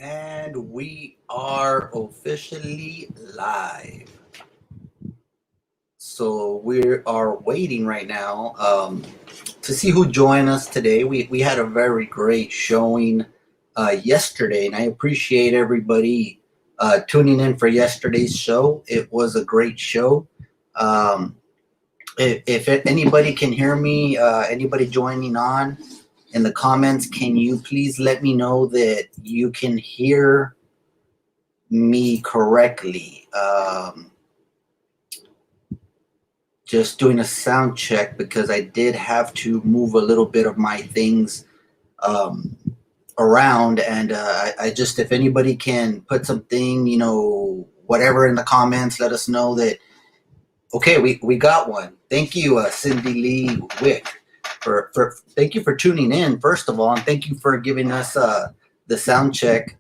And we are officially live. So we are waiting right now to see who joined us today. We had a very great showing yesterday, and I appreciate everybody tuning in for yesterday's show. It was a great show. Um, if anybody can hear me, anybody joining on in the comments, can you please let me know that you can hear me correctly? Just doing a sound check because I did have to move a little bit of my things um, around, and I just, if anybody can put something, whatever in the comments, let us know that okay, we got one. Thank you, Cindy Lee Wick, for thank you for tuning in first of all, and thank you for giving us the sound check.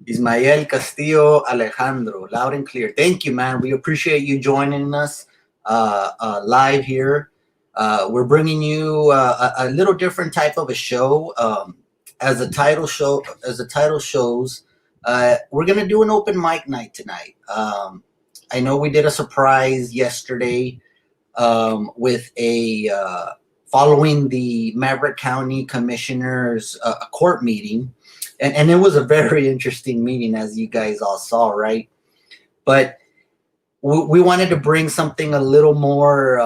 Ismael Castillo Alejandro, loud and clear. Thank you, man. We appreciate you joining us live here. We're bringing you a little different type of a show. As the title shows, we're gonna do an open mic night tonight. I know we did a surprise yesterday with a following the Maverick County Commissioner's court meeting. And it was a very interesting meeting, as you guys all saw, right? But we wanted to bring something a little more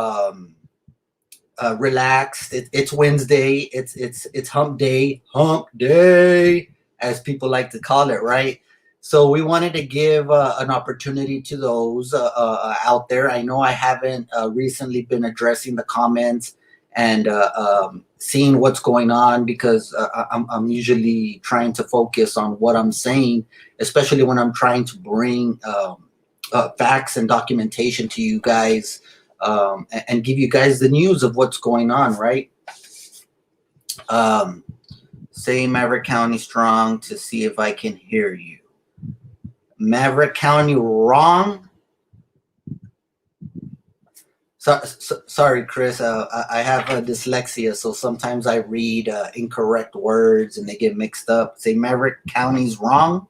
relaxed. It's Wednesday. It's hump day, as people like to call it, right? So we wanted to give an opportunity to those out there. I know I haven't recently been addressing the comments and seeing what's going on because I'm usually trying to focus on what I'm saying, especially when I'm trying to bring facts and documentation to you guys and give you guys the news of what's going on, right? Say Maverick County strong to see if I can hear you. Maverick County wrong. Sorry, Chris. I have dyslexia, so sometimes I read incorrect words and they get mixed up. Say Maverick County's wrong.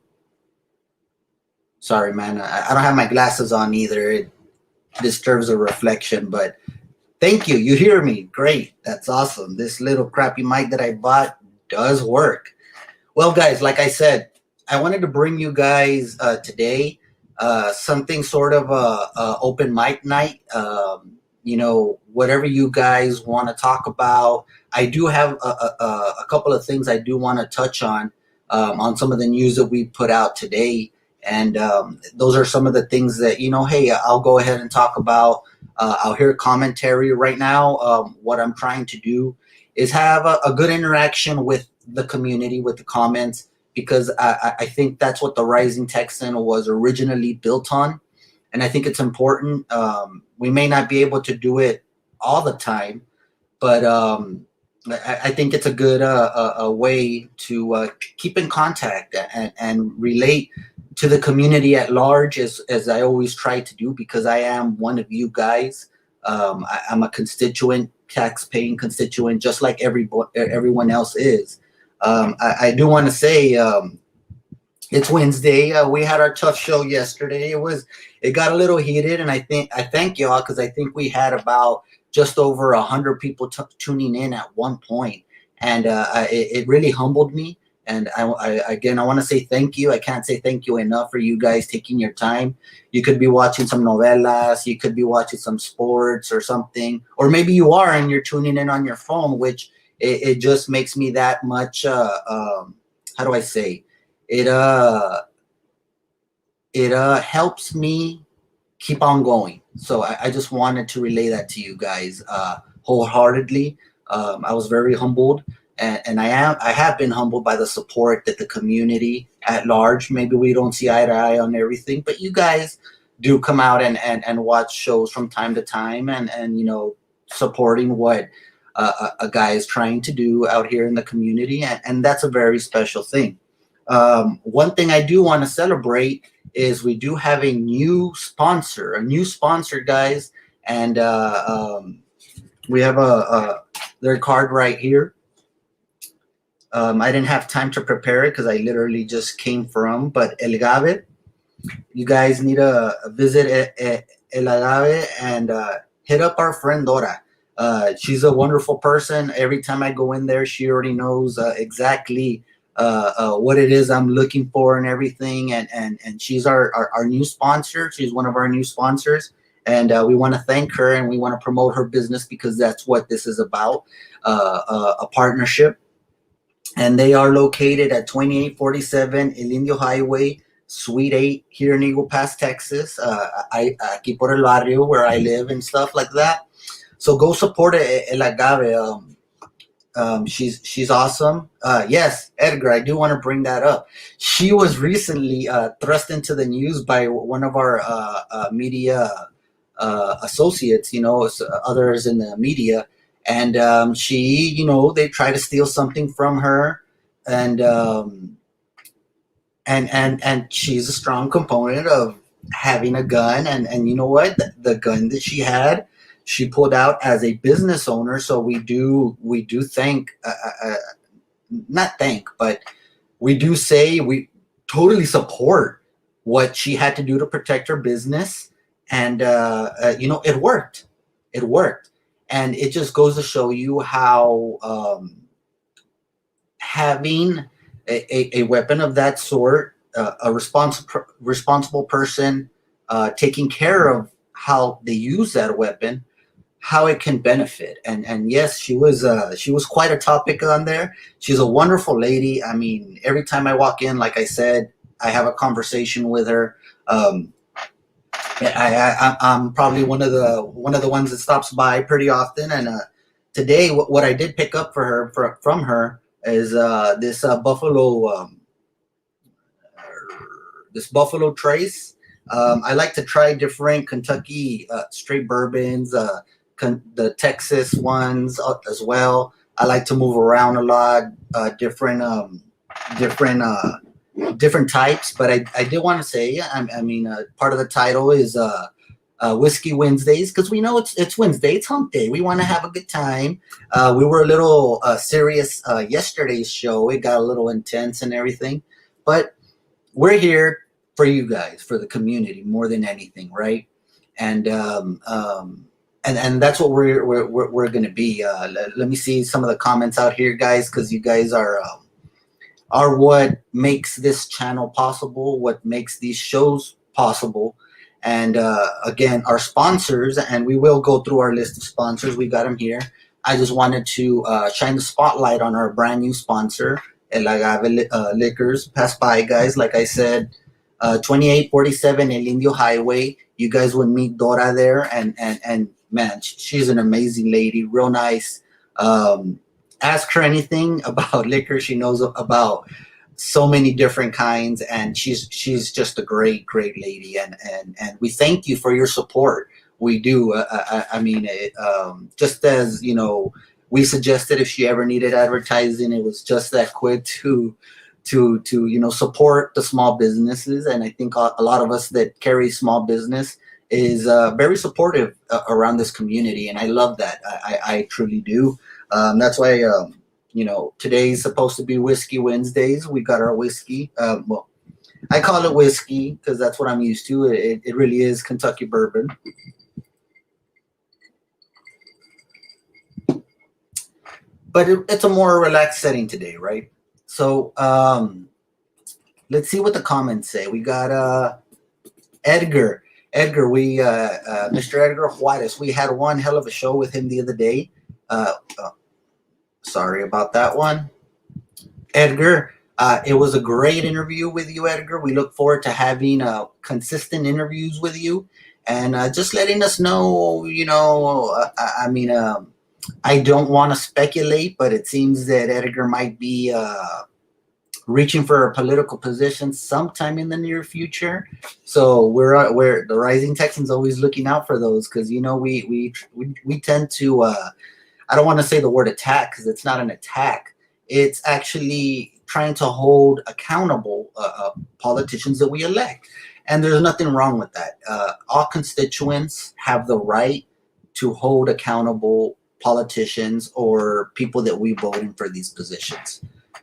Sorry, man. I don't have my glasses on either. It disturbs the reflection, but thank you. You hear me. Great. That's awesome. This little crappy mic that I bought does work. Well, guys, like I said, I wanted to bring you guys today something sort of open mic night. Whatever you guys want to talk about. I do have a couple of things I do want to touch on some of the news that we put out today. And those are some of the things that, hey, I'll go ahead and talk about. I'll hear commentary right now. What I'm trying to do is have a good interaction with the community, with the comments, because I think that's what the Rising Texan was originally built on. And I think it's important. We may not be able to do it all the time, but I think it's a good a way to keep in contact and relate to the community at large, as I always try to do, because I am one of you guys. I'm a constituent, tax-paying constituent, just like everyone else is. I do want to say it's Wednesday. We had our tough show yesterday. It got a little heated, and I thank y'all because I think we had about just over 100 people tuning in at one point, and it really humbled me. And I want to say thank you. I can't say thank you enough for you guys taking your time. You could be watching some novelas, you could be watching some sports or something, or maybe you are and you're tuning in on your phone, which it just makes me that much. How do I say? It helps me keep on going. So I just wanted to relay that to you guys wholeheartedly. I was very humbled, and I have been humbled by the support that the community at large. Maybe we don't see eye to eye on everything, but you guys do come out and watch shows from time to time, and supporting what a guy is trying to do out here in the community, and that's a very special thing. One thing I do want to celebrate is we do have a new sponsor, guys, and we have their card right here. I didn't have time to prepare it because I literally just came from. But El Agave, you guys need to visit El Agave and hit up our friend Dora. She's a wonderful person. Every time I go in there, she already knows exactly what it is I'm looking for and everything. And she's our new sponsor. She's one of our new sponsors. And we want to thank her and we want to promote her business because that's what this is about, a partnership. And they are located at 2847 El Indio Highway, Suite 8 here in Eagle Pass, Texas. Aquí por el barrio where I live and stuff like that. So go support El Agave. She's awesome. Yes, Edgar, I do want to bring that up. She was recently thrust into the news by one of our media associates, others in the media, and she, they try to steal something from her, and and she's a strong component of having a gun, and you know what, the gun that she had, she pulled out as a business owner. So we do thank, not thank, but we do say we totally support what she had to do to protect her business, and it worked, and it just goes to show you how having a weapon of that sort, a responsible person taking care of how they use that weapon, how it can benefit. And yes, she was quite a topic on there. She's a wonderful lady. I mean, every time I walk in, like I said, I have a conversation with her. I'm probably one of the ones that stops by pretty often. And today, what I did pick up from her is this Buffalo Trace. I like to try different Kentucky straight bourbons, the Texas ones as well. I like to move around a lot, different different types. But I did want to say, I mean, part of the title is Whiskey Wednesdays, because we know it's Wednesday, it's hump day. We want to have a good time. We were a little serious yesterday's show. It got a little intense and everything, but we're here for you guys, for the community, more than anything, right? And and that's what we're going to be. Let me see some of the comments out here, guys, because you guys are what makes this channel possible, what makes these shows possible. And again, our sponsors, and we will go through our list of sponsors. We got them here. I just wanted to shine the spotlight on our brand new sponsor, El Agave Liquors. Pass by, guys. Like I said, 2847 El Indio Highway. You guys would meet Dora there, and man, she's an amazing lady, real nice. Ask her anything about liquor. She knows about so many different kinds, and she's just a great lady. And we thank you for your support. We do. I mean, just as we suggested, if she ever needed advertising, it was just that quick to support the small businesses. And I think a lot of us that carry small business is very supportive around this community, and I love that. I truly do. That's why today's supposed to be Whiskey Wednesdays. We got our whiskey. Well, I call it whiskey because that's what I'm used to. It really is Kentucky bourbon. But it's a more relaxed setting today, right? So let's see what the comments say. We got Edgar. Mr. Edgar Juarez. We had one hell of a show with him the other day. Sorry about that one, Edgar. It was a great interview with you, Edgar. We look forward to having consistent interviews with you, and just letting us know. I mean, I don't want to speculate, but it seems that Edgar might be reaching for a political position sometime in the near future. So we're the Rising Texans always looking out for those, because we tend to. I don't want to say the word attack, because it's not an attack. It's actually trying to hold accountable politicians that we elect. And there's nothing wrong with that. All constituents have the right to hold accountable politicians or people that we vote in for these positions.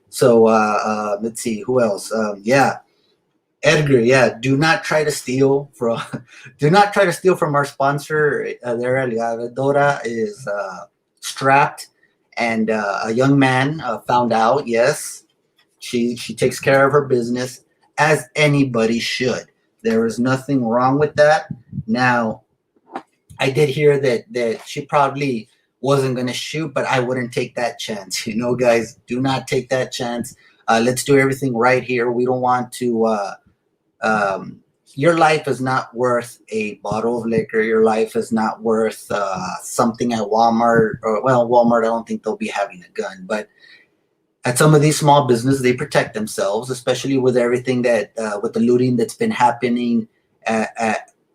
So let's see who else. Yeah, Edgar. Yeah, do not try to steal from do not try to steal from our sponsor. There, Dora is strapped, and a young man found out. Yes, she takes care of her business as anybody should. There is nothing wrong with that. Now, I did hear that she probably wasn't going to shoot, but I wouldn't take that chance. You know, guys, do not take that chance. Let's do everything right here. We don't want to. Your life is not worth a bottle of liquor. Your life is not worth something at Walmart. Or, well, Walmart, I don't think they'll be having a gun, but at some of these small businesses, they protect themselves, especially with everything that with the looting that's been happening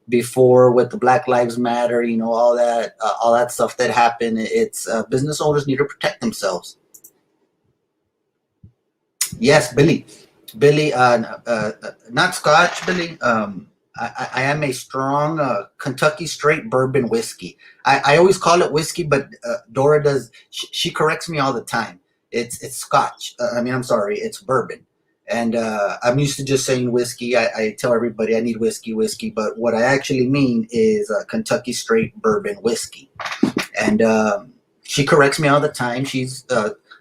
before with the Black Lives Matter. You know, all that stuff that happened. It's business owners need to protect themselves. Yes, Billy, Billy, not Scotch, Billy. I am a strong Kentucky straight bourbon whiskey. I always call it whiskey, but Dora does. She corrects me all the time. It's Scotch. I mean, I'm sorry, it's bourbon. And I'm used to just saying whiskey. I tell everybody I need whiskey, whiskey, but what I actually mean is Kentucky straight bourbon whiskey. And she corrects me all the time. She's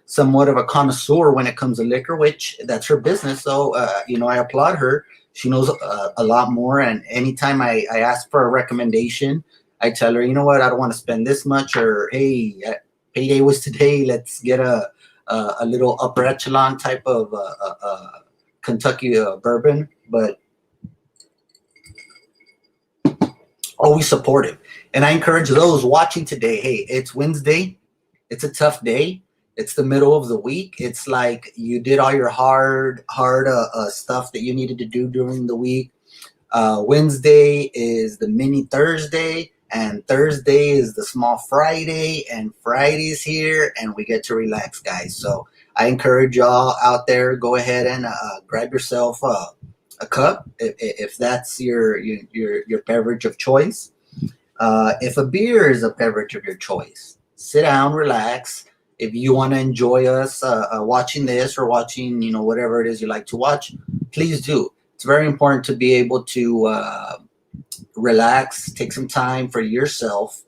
somewhat of a connoisseur when it comes to liquor, which that's her business. So you know, I applaud her. She knows a lot more. And anytime I ask for a recommendation, I tell her, you know what, I don't want to spend this much, or hey, payday was today. Let's get a little upper echelon type of Kentucky bourbon, but always supportive. And I encourage those watching today. Hey, it's Wednesday. It's a tough day. It's the middle of the week. It's like you did all your hard stuff that you needed to do during the week. Wednesday is the mini Thursday, and Thursday is the small Friday, and Friday's here, and we get to relax, guys. So I encourage y'all out there, go ahead and grab yourself a cup if that's your beverage of choice. If a beer is a beverage of your choice, sit down, relax. If you want to enjoy us watching this or watching, you know, whatever it is you like to watch, please do. It's very important to be able to relax, take some time for yourself.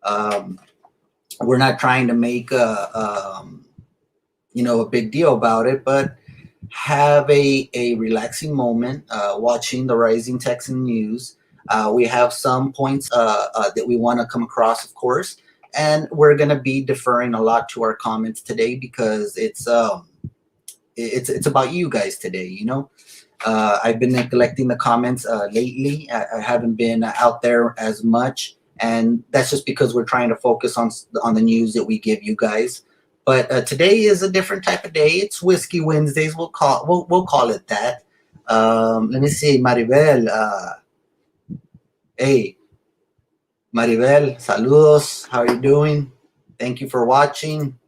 Um, we're not trying to make you know, a big deal about it, but have a relaxing moment watching the rising Texan news. We have some points that we want to come across, of course, and we're going to be deferring a lot to our comments today because it's about you guys today. You know, I've been neglecting the comments lately. I haven't been out there as much, and that's just because we're trying to focus on the news that we give you guys. But today is a different type of day. It's Whiskey Wednesdays. We'll call it that. Let me see, Maribel. Hey, Maribel, saludos. How are you doing? Thank you for watching.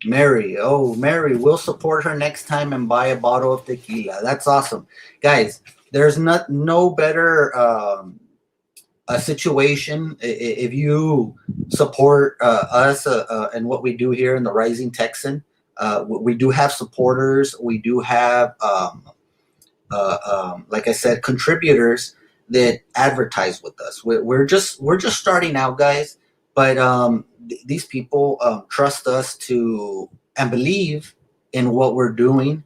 Mary, oh Mary, we'll support her next time and buy a bottle of tequila. That's awesome, guys. There's no better a situation if you support us and what we do here in the Rising Texan. We do have supporters. We do have, like I said, contributors that advertise with us. We're just starting out, guys. But these people trust us to and believe in what we're doing.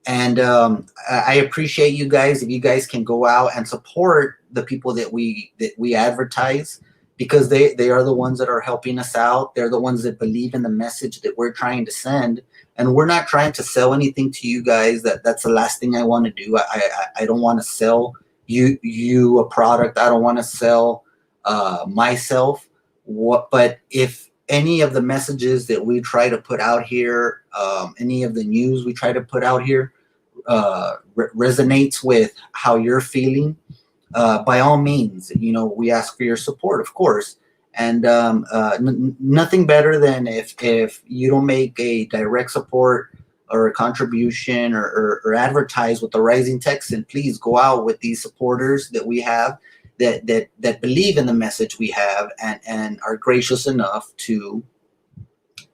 And I appreciate you guys if you guys can go out and support the people that we advertise, because they are the ones that are helping us out. They're the ones that believe in the message that we're trying to send, and we're not trying to sell anything to you guys. That's the last thing I want to do. I don't want to sell you a product. I don't want to sell myself. But if any of the messages that we try to put out here, any of the news we try to put out here resonates with how you're feeling, by all means, you know, we ask for your support, of course. And nothing better than if you don't make a direct support or a contribution or advertise with the Rising Texan. Please go out with these supporters that we have that believe in the message we have and are gracious enough to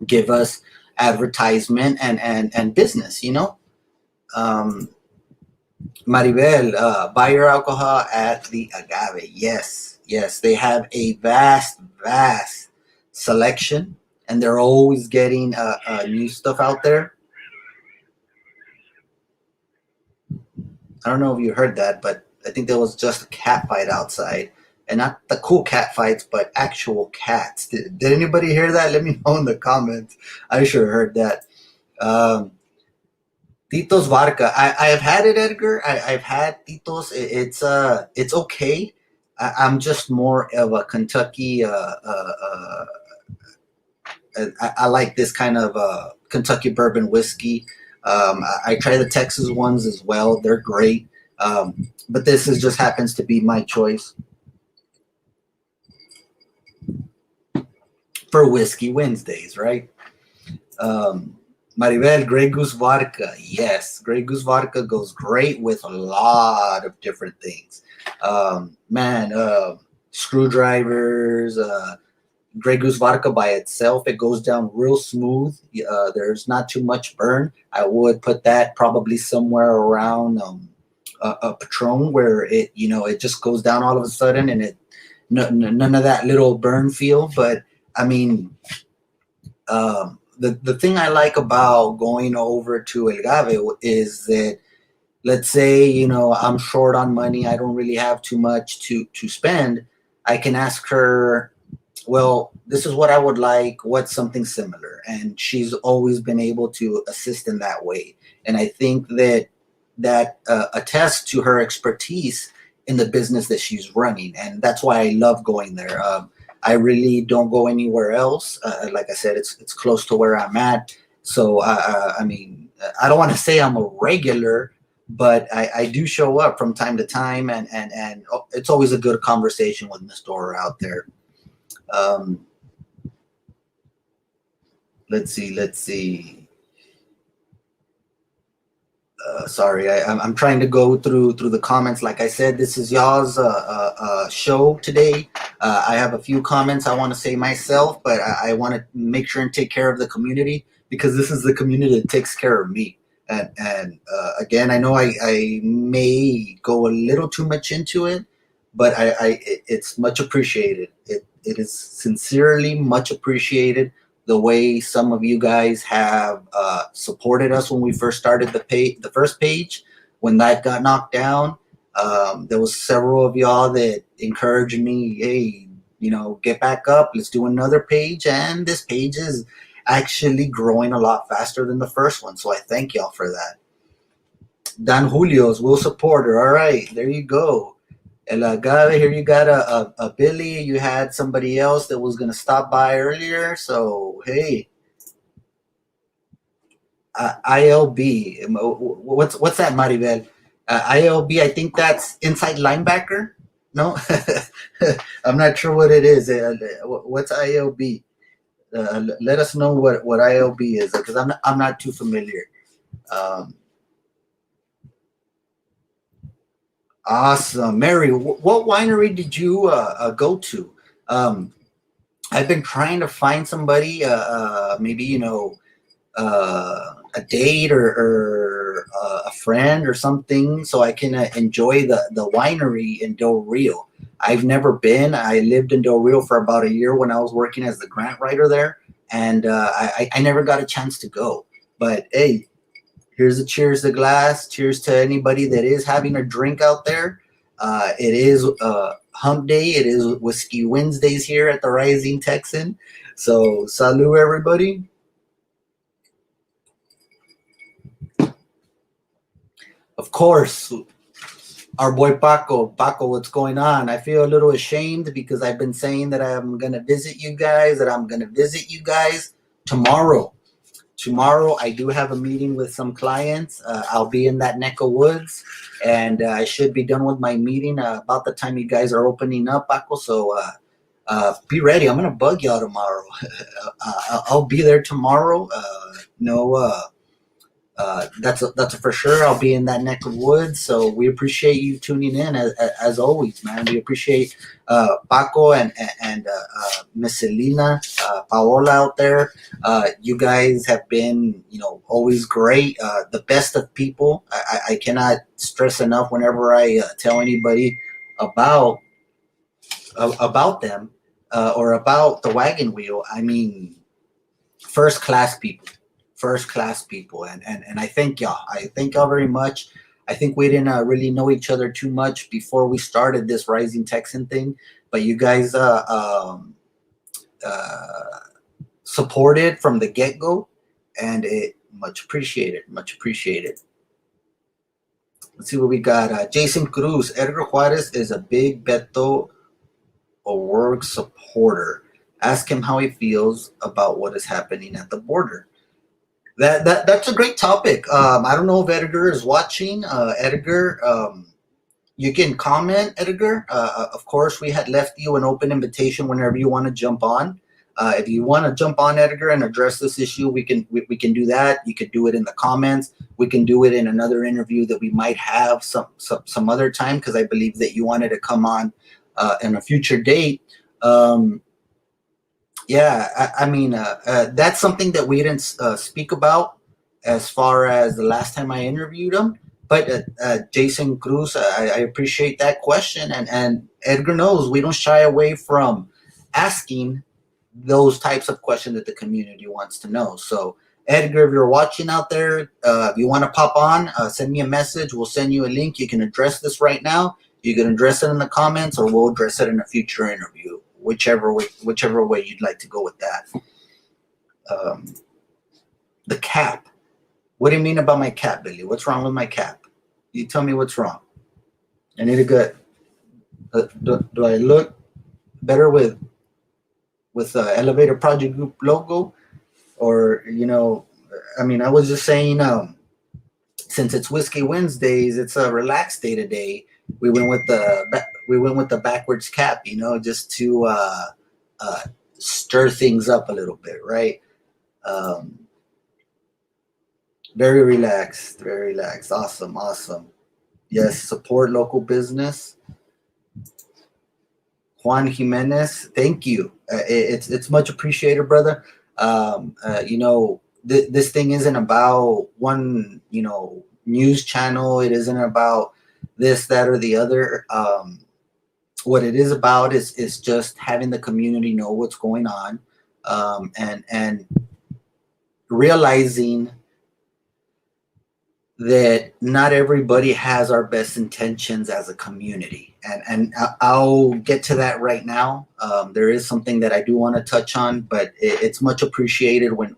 give us advertisement and business. Um, Maribel, buy your alcohol at the Agave. Yes, yes, they have a vast selection, and they're always getting new stuff out there. I don't know if you heard that, but I think there was just a cat fight outside, and not the cool cat fights, but actual cats. Did anybody hear that? Let me know in the comments. I sure heard that. Um, Tito's vodka. I have had it, Edgar. I've had Tito's. It's okay. I'm just more of a Kentucky. I like this kind of Kentucky bourbon whiskey. I try the Texas ones as well. They're great. But this is just happens to be my choice for Whiskey Wednesdays, right? Um, Maribel, Grey Goose vodka. Yes, Grey Goose vodka goes great with a lot of different things. Man, screwdrivers, Grey Goose vodka by itself, it goes down real smooth. There's not too much burn. I would put that probably somewhere around a Patron where it just goes down all of a sudden and none of that little burn feel. But I mean, the thing I like about going over to El Gave is that, let's say, I'm short on money, I don't really have too much to spend. I can ask her, well, this is what I would like, what's something similar? And she's always been able to assist in that way. And I think that attests to her expertise in the business that she's running. And that's why I love going there. I really don't go anywhere else. Like I said, it's close to where I'm at. So, I mean, I don't want to say I'm a regular, but I do show up from time to time. And it's always a good conversation with Miss Dora out there. Um, let's see. Sorry, I'm trying to go through the comments. Like I said, this is y'all's show today. I have a few comments I want to say myself, but I want to make sure and take care of the community, because this is the community that takes care of me. And again, I know I may go a little too much into it, but it's much appreciated. It is sincerely much appreciated the way some of you guys have supported us when we first started the first page. When that got knocked down, there was several of y'all that encouraged me, hey, get back up, let's do another page. And this page is actually growing a lot faster than the first one, so I thank y'all for that. Dan Julio's will support her. All right, there you go. El Agave, here you got a Billy. You had somebody else that was going to stop by earlier. So, hey, ILB. What's that, Maribel? ILB, I think that's inside linebacker. No? I'm not sure what it is. What's ILB? Let us know what ILB is, because I'm not too familiar. Um, Awesome. Mary, what winery did you go to? Um, I've been trying to find somebody, maybe, a date or a friend or something, so I can enjoy the winery in Del Rio. I've never been. I lived in Del Rio for about a year when I was working as the grant writer there, and I never got a chance to go. But hey, here's a cheers to glass. Cheers to anybody that is having a drink out there. It is hump day. It is Whiskey Wednesdays here at the Rising Texan. So, salud, everybody. Of course, our boy Paco. Paco, what's going on? I feel a little ashamed because I've been saying that I'm going to visit you guys, tomorrow. Tomorrow, I do have a meeting with some clients. I'll be in that neck of woods, and I should be done with my meeting about the time you guys are opening up, Paco. So be ready. I'm going to bug y'all tomorrow. I'll be there tomorrow. That's a for sure. I'll be in that neck of woods. So we appreciate you tuning in as always, man. We appreciate Paco and Miss Selena, Paola out there. You guys have been, always great. The best of people. I cannot stress enough whenever I tell anybody about about them or about the wagon wheel. I mean, first class people, first class people, and I thank y'all. I thank y'all very much. I think we didn't really know each other too much before we started this Rising Texan thing, but you guys uh, supported from the get go, and it much appreciated, much appreciated. Let's see what we got. Jason Cruz, Edgar Juarez is a big Beto O'Rourke supporter. Ask him how he feels about what is happening at the border. That's a great topic. I don't know if Edgar is watching. Edgar, you can comment, Edgar. Of course, we had left you an open invitation whenever you want to jump on. If you want to jump on, Edgar, and address this issue, we can do that. You could do it in the comments. We can do it in another interview that we might have some other time, because I believe that you wanted to come on in a future date. Yeah, I mean, that's something that we didn't speak about as far as the last time I interviewed him. But Jason Cruz, I appreciate that question. And Edgar knows we don't shy away from asking those types of questions that the community wants to know. So, Edgar, if you're watching out there, if you want to pop on, send me a message. We'll send you a link. You can address this right now. You can address it in the comments, or we'll address it in a future interview, whichever way you'd like to go with that. The cap. What do you mean about my cap, Billy? What's wrong with my cap? You tell me what's wrong. I need a good. Do I look better with Elevator Project Group logo, or I mean, I was just saying, since it's Whiskey Wednesdays, it's a relaxed day today. We went with the backwards cap, just to stir things up a little bit, right? Very relaxed, very relaxed. Awesome, awesome. Yes, support local business. Juan Jimenez, thank you. It's much appreciated, brother. This thing isn't about one, news channel. It isn't about this, that, or the other. What it is about is just having the community know what's going on, and realizing that not everybody has our best intentions as a community, and I'll get to that right now. There is something that I do want to touch on, but it's much appreciated when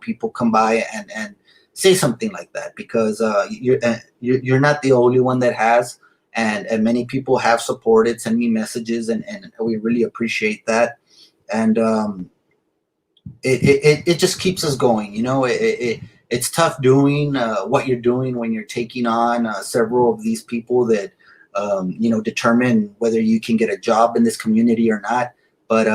people come by and say something like that, because you're not the only one that has, and many people have supported, send me messages, and we really appreciate that. And it just keeps us going. It's tough doing what you're doing when you're taking on several of these people that determine whether you can get a job in this community or not. But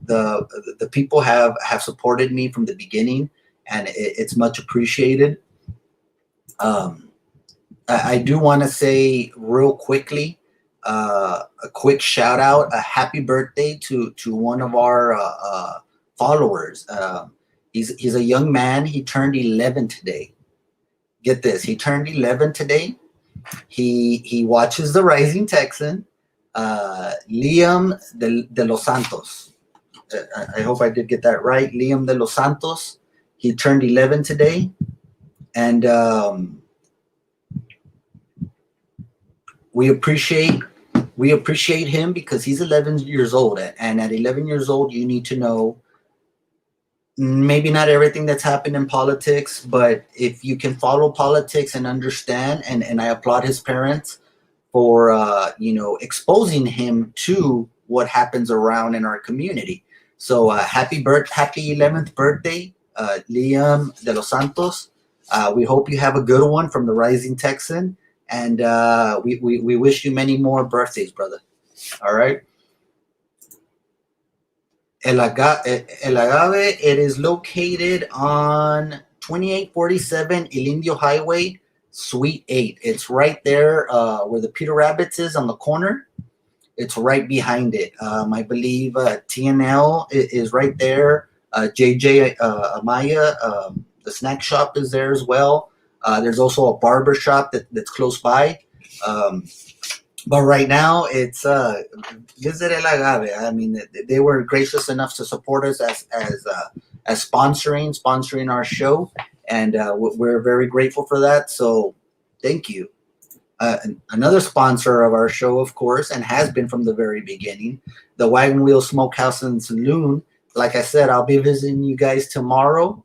the people have supported me from the beginning, and it's much appreciated. I do want to say real quickly, a quick shout out, a happy birthday to one of our followers. He's a young man. He turned 11 today. Get this, he turned 11 today. He watches the Rising Texan. Liam de los Santos. I hope I did get that right. Liam de los Santos. He turned 11 today, and we appreciate him because he's 11 years old, and at 11 years old, you need to know maybe not everything that's happened in politics, but if you can follow politics and understand, and I applaud his parents for exposing him to what happens around in our community. So happy 11th birthday, Liam de los Santos. We hope you have a good one from the Rising Texan, and we wish you many more birthdays, brother. All right. El Agave, it is located on 2847 El Indio Highway, Suite 8. It's right there where the Peter Rabbit's is on the corner. It's right behind it. I believe TNL is right there. JJ Amaya, the snack shop is there as well. There's also a barber shop that's close by. Um, but right now, it's visit El Agave. I mean, they were gracious enough to support us as sponsoring our show, and we're very grateful for that. So, thank you. Another sponsor of our show, of course, and has been from the very beginning, the Wagon Wheel Smokehouse and Saloon. Like I said, I'll be visiting you guys tomorrow.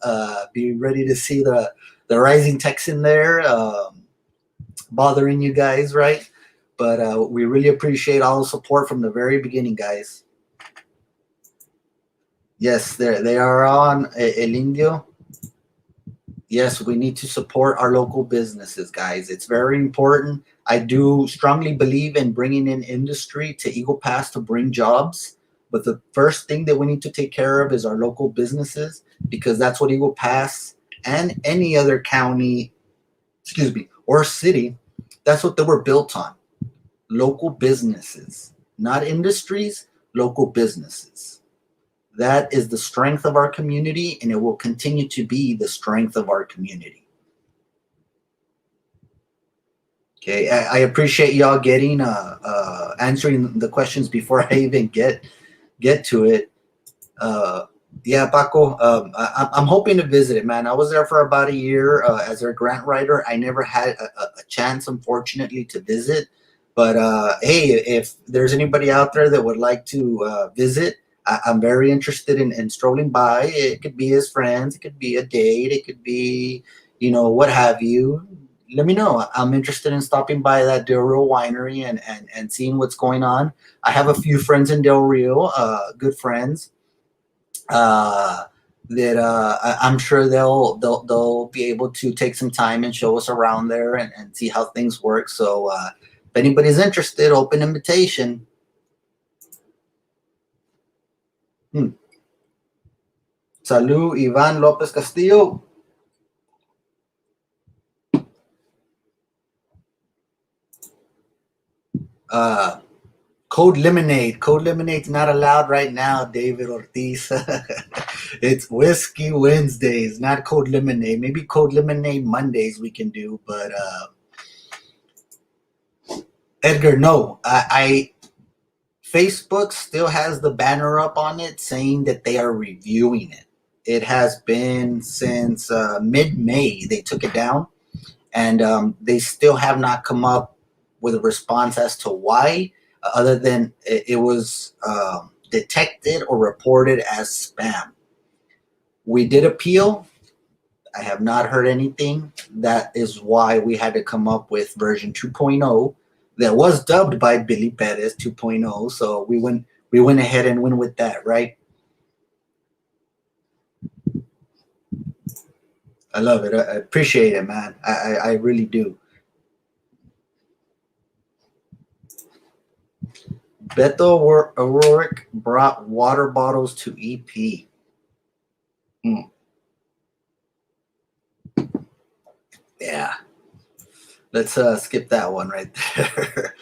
Be ready to see the rising Texan there, bothering you guys, right? But we really appreciate all the support from the very beginning, guys. Yes, they are on El Indio. Yes, we need to support our local businesses, guys. It's very important. I do strongly believe in bringing in industry to Eagle Pass to bring jobs. But the first thing that we need to take care of is our local businesses, because that's what Eagle Pass and any other county, or city, that's what they were built on. Local businesses, not industries, local businesses. That is the strength of our community, and it will continue to be the strength of our community. Okay, I appreciate y'all getting answering the questions before I even get to it. Yeah, Paco, I'm hoping to visit it, man. I was there for about a year as their grant writer. I never had a chance, unfortunately, to visit. But hey, if there's anybody out there that would like to visit, I'm very interested in strolling by. It could be as friends, it could be a date, it could be, what have you. Let me know. I'm interested in stopping by that Del Rio winery and seeing what's going on. I have a few friends in Del Rio, good friends, that I'm sure they'll be able to take some time and show us around there and see how things work. So if anybody's interested, open invitation. Salud, Ivan Lopez Castillo. Code Lemonade. Code Lemonade's not allowed right now, David Ortiz. It's Whiskey Wednesdays, not Code Lemonade. Maybe Code Lemonade Mondays we can do, but Edgar, no. Facebook still has the banner up on it saying that they are reviewing it. It has been since mid-May. They took it down, and they still have not come up with a response as to why, other than it was detected or reported as spam. We did appeal. I have not heard anything. That is why we had to come up with version 2.0 that was dubbed by Billy Perez 2.0. So we went ahead and went with that, right? I love it. I appreciate it, man. I really do. Beto O'Rourke brought water bottles to EP. Yeah. Let's skip that one right there.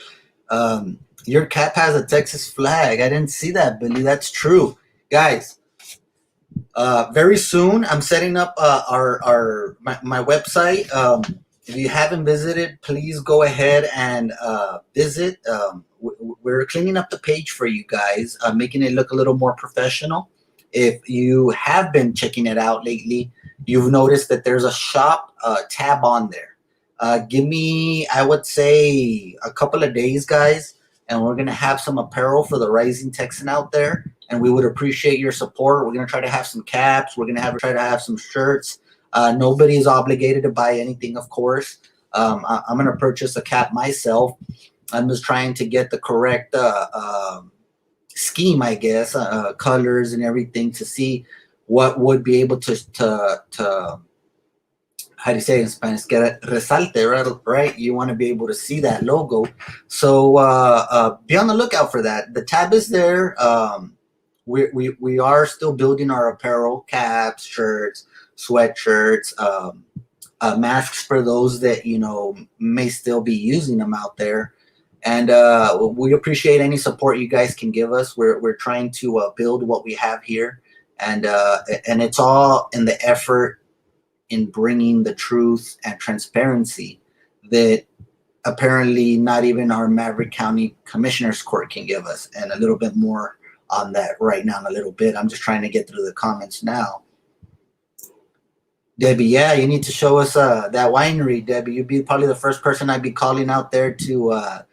Your cap has a Texas flag. I didn't see that, Billy. That's true. Guys, very soon I'm setting up my website. If you haven't visited, please go ahead and visit. We're cleaning up the page for you guys, making it look a little more professional. If you have been checking it out lately, you've noticed that there's a shop tab on there. Give me, I would say, a couple of days, guys, and we're going to have some apparel for the Rising Texan out there, and we would appreciate your support. We're going to try to have some caps. We're going to try to have some shirts. Nobody is obligated to buy anything, of course. I'm going to purchase a cap myself. I'm just trying to get the correct scheme, I guess, colors and everything to see what would be able to how do you say it in Spanish? Que resalte, right? You want to be able to see that logo. So be on the lookout for that. The tab is there. We are still building our apparel, caps, shirts, sweatshirts, masks for those that may still be using them out there. And we appreciate any support you guys can give us. We're trying to build what we have here, and it's all in the effort in bringing the truth and transparency that apparently not even our Maverick County Commissioner's Court can give us. And a little bit more on that right now in a little bit. I'm just trying to get through the comments now. Debbie, yeah, you need to show us that winery, Debbie. You'd be probably the first person I'd be calling out there to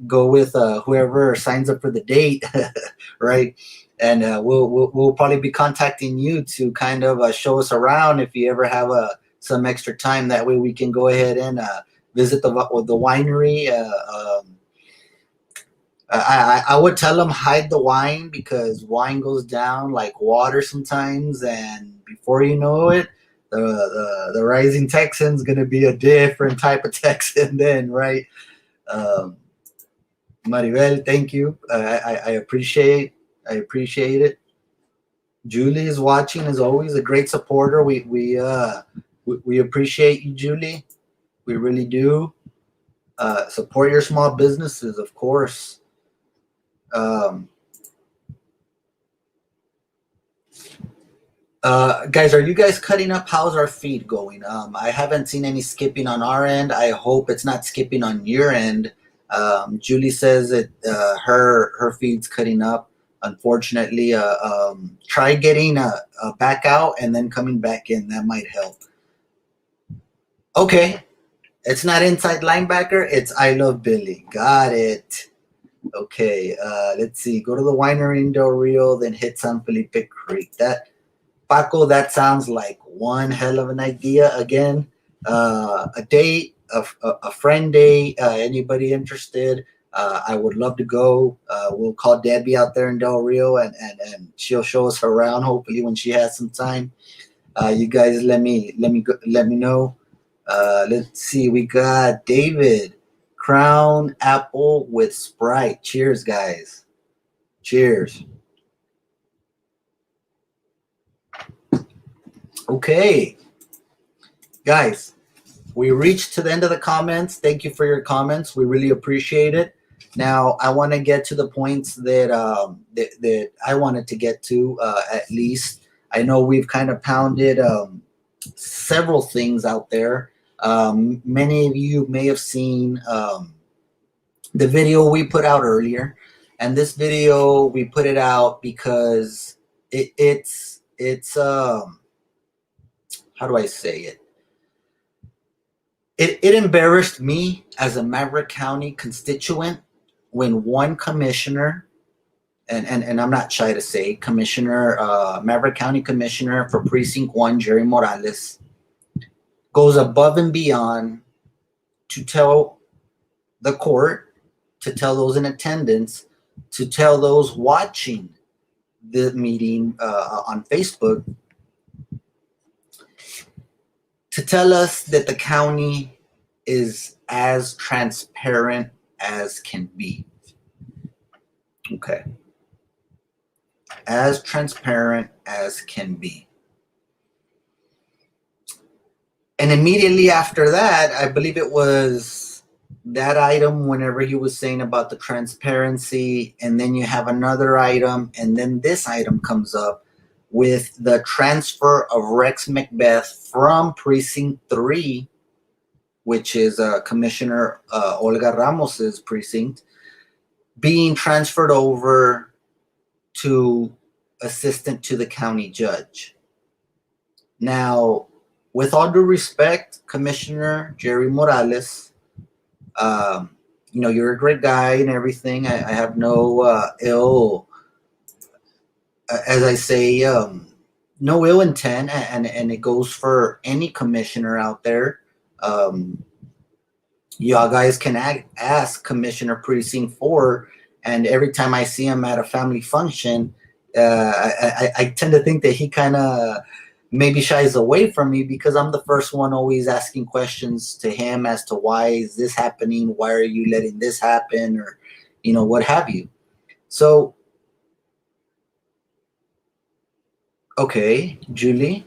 go with whoever signs up for the date, right? And we'll probably be contacting you to kind of show us around if you ever have some extra time. That way we can go ahead and visit the winery. I would tell them hide the wine, because wine goes down like water sometimes, and before you know it, the rising Texan's gonna be a different type of Texan then, right? Maribel, thank you. I appreciate it. Julie is watching, as always, a great supporter. We appreciate you, Julie. We really do. Support your small businesses, of course. Guys, are you guys cutting up? How's our feed going? I haven't seen any skipping on our end. I hope it's not skipping on your end. Julie says that her feed's cutting up. Unfortunately, try getting back out and then coming back in. That might help. Okay, it's not inside linebacker. It's I Love Billy. Got it. Okay, let's see. Go to the winery in Del Rio, then hit San Felipe Creek. Paco, that sounds like one hell of an idea. Again, a date, a friend day. Anybody interested? I would love to go. We'll call Debbie out there in Del Rio, and she'll show us around. Hopefully, when she has some time. You guys, let me know. Let's see. We got David. Crown apple with Sprite. Cheers, guys. Cheers. Okay. Guys, we reached to the end of the comments. Thank you for your comments. We really appreciate it. Now, I want to get to the points that that I wanted to get to, at least. I know we've kind of pounded several things out there. Many of you may have seen the video we put out earlier, and this video we put it out because it's how do I say it? It embarrassed me as a Maverick County constituent when one commissioner, and I'm not shy to say, Maverick County Commissioner for Precinct 1, Jerry Morales, goes above and beyond to tell the court, to tell those in attendance, to tell those watching the meeting on Facebook, to tell us that the county is as transparent as can be. Okay. As transparent as can be. And immediately after that, I believe it was that item whenever he was saying about the transparency, and then you have another item, and then this item comes up with the transfer of Rex Macbeth from Precinct 3, which is Commissioner Olga Ramos's precinct, being transferred over to assistant to the county judge. Now, with all due respect, Commissioner Jerry Morales, you're a great guy and everything. I have no ill, as I say, no ill intent, and it goes for any commissioner out there. Y'all guys can ask Commissioner Precinct 4, and every time I see him at a family function, I tend to think that he kind of maybe shies away from me, because I'm the first one always asking questions to him as to why is this happening, why are you letting this happen, or what have you. So okay, Julie,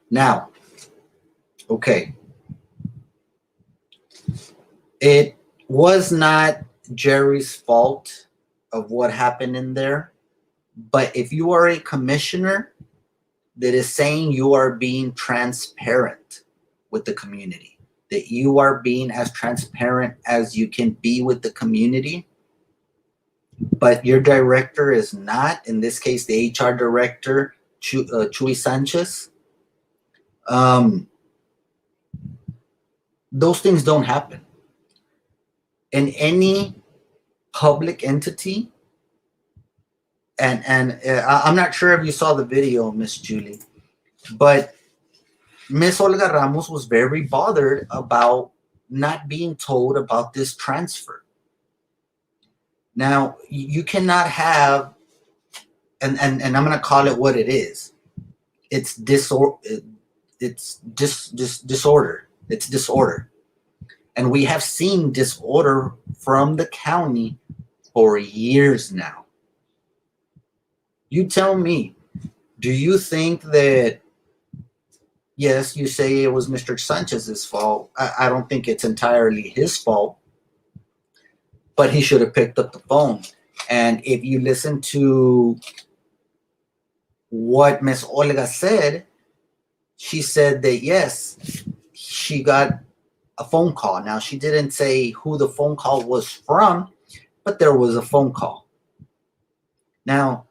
Now, okay, it was not Jerry's fault of what happened in there, but if you are a commissioner that is saying you are being transparent with the community, that you are being as transparent as you can be with the community, but your director is not, in this case, the HR director, Chuy Sanchez, um, those things don't happen. In any public entity, and I'm not sure if you saw the video, Miss Julie, but Miss Olga Ramos was very bothered about not being told about this transfer. Now, you cannot have, and I'm going to call it what it is. It's disorder. It's disorder. It's disorder. And we have seen disorder from the county for years now. You tell me, do you think that, yes, you say it was Mr. Sanchez's fault. I don't think it's entirely his fault, but he should have picked up the phone. And if you listen to what Miss Olga said, she said that, yes, she got a phone call. Now, she didn't say who the phone call was from, but there was a phone call. Now,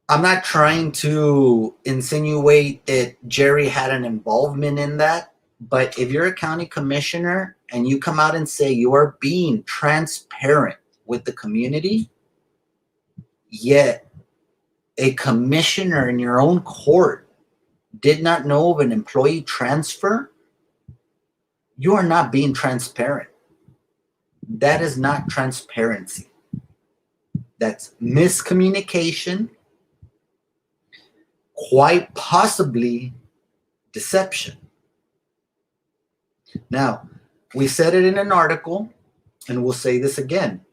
I'm not trying to insinuate that Jerry had an involvement in that, but if you're a county commissioner and you come out and say you are being transparent with the community, yet a commissioner in your own court did not know of an employee transfer, you are not being transparent. That is not transparency. That's miscommunication, quite possibly deception. Now, we said it in an article, and we'll say this again.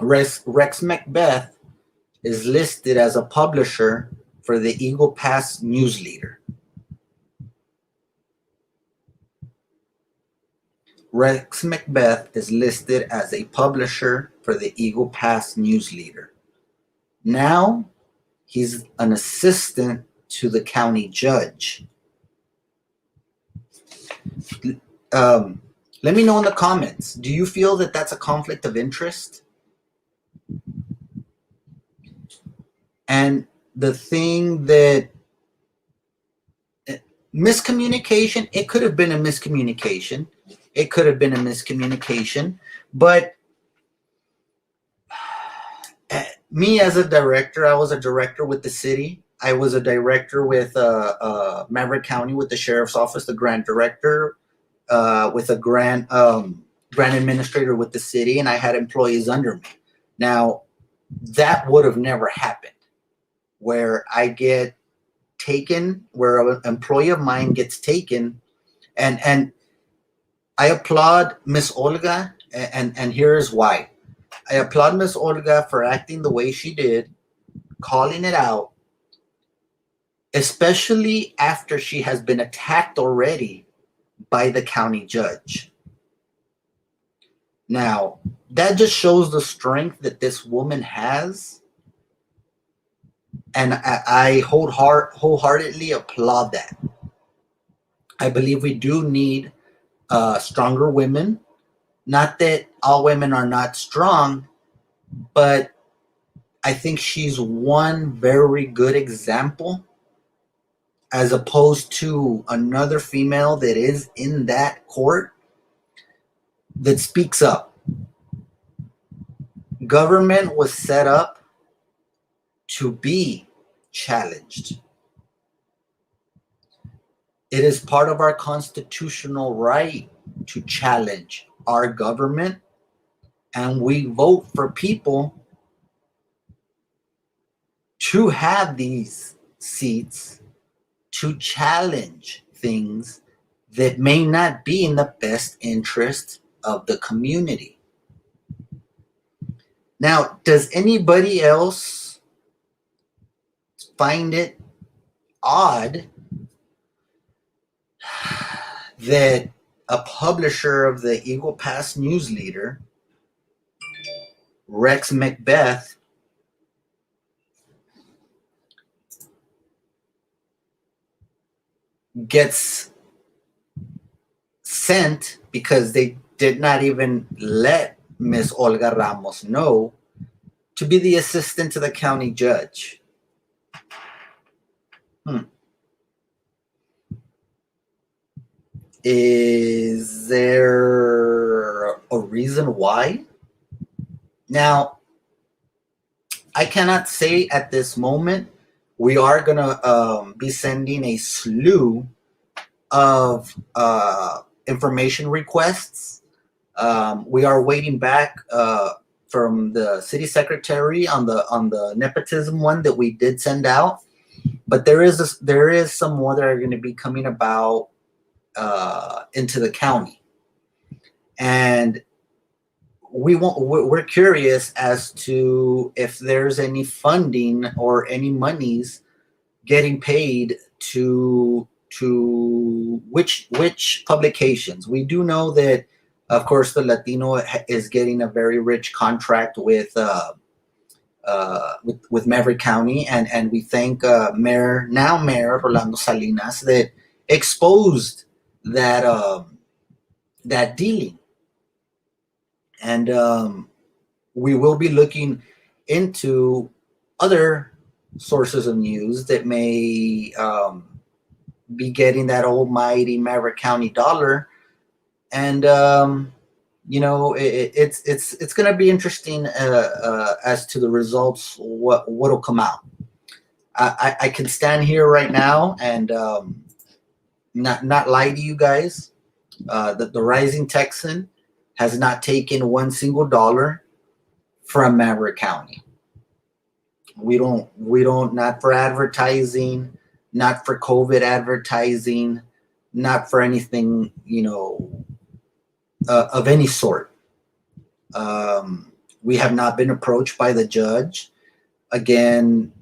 Rex Macbeth is listed as a publisher for the Eagle Pass newsletter. Rex Macbeth is listed as a publisher for the Eagle Pass newsletter. Now, he's an assistant to the county judge. Let me know in the comments. Do you feel that that's a conflict of interest? And the thing that miscommunication, it could have been a miscommunication. It could have been a miscommunication, but me as a director, I was a director with the city. I was a director with Maverick County with the sheriff's office, the grant director, with a grant administrator with the city, and I had employees under me. Now, that would have never happened where I get taken, where an employee of mine gets taken, and I applaud Miss Olga, and here's why. I applaud Miss Olga for acting the way she did, calling it out, especially after she has been attacked already by the county judge. Now, that just shows the strength that this woman has, and I wholeheartedly applaud that. I believe we do need stronger women. Not that all women are not strong, but I think she's one very good example, as opposed to another female that is in that court that speaks up. Government was set up to be challenged. It is part of our constitutional right to challenge our government, and we vote for people to have these seats to challenge things that may not be in the best interest of the community. Now, does anybody else find it odd that a publisher of the Eagle Pass newsletter, Rex Macbeth, gets sent, because they did not even let Miss Olga Ramos know, to be the assistant to the county judge. Is there a reason why? Now, I cannot say at this moment. We are going to be sending a slew of information requests. We are waiting back from the city secretary on the nepotism one that we did send out, but there is some more that are going to be coming about into the county, and we're curious as to if there's any funding or any monies getting paid to which publications. We do know that, of course, the Latino is getting a very rich contract with Maverick County, and we thank Mayor Rolando Salinas that exposed that dealing, and we will be looking into other sources of news that may be getting that almighty Maverick County dollar, and it's going to be interesting as to the results. What'll come out? I can stand here right now and not lie to you guys. That the Rising Texan has not taken one single dollar from Maverick County. We don't, not for advertising, not for COVID advertising, not for anything, of any sort. We have not been approached by the judge. Again,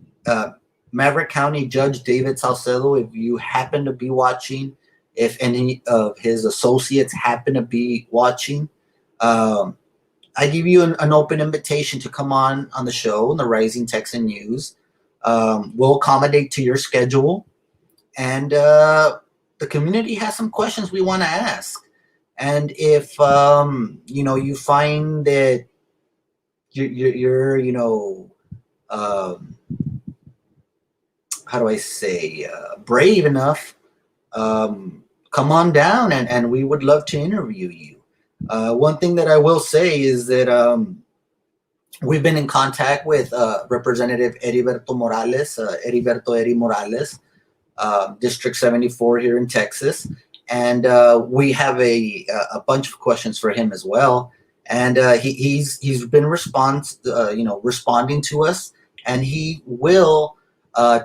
Maverick County Judge David Salcedo, if you happen to be watching, if any of his associates happen to be watching, I give you an open invitation to come on the show, the Rising Texan News. We'll accommodate to your schedule, and the community has some questions we want to ask. And if you find that you're how do I say, brave enough, come on down, and we would love to interview you. One thing that I will say is that we've been in contact with Representative Heriberto Morales, Eddie Morales, District 74 here in Texas, and we have a bunch of questions for him as well. And he's been responding to us, and he will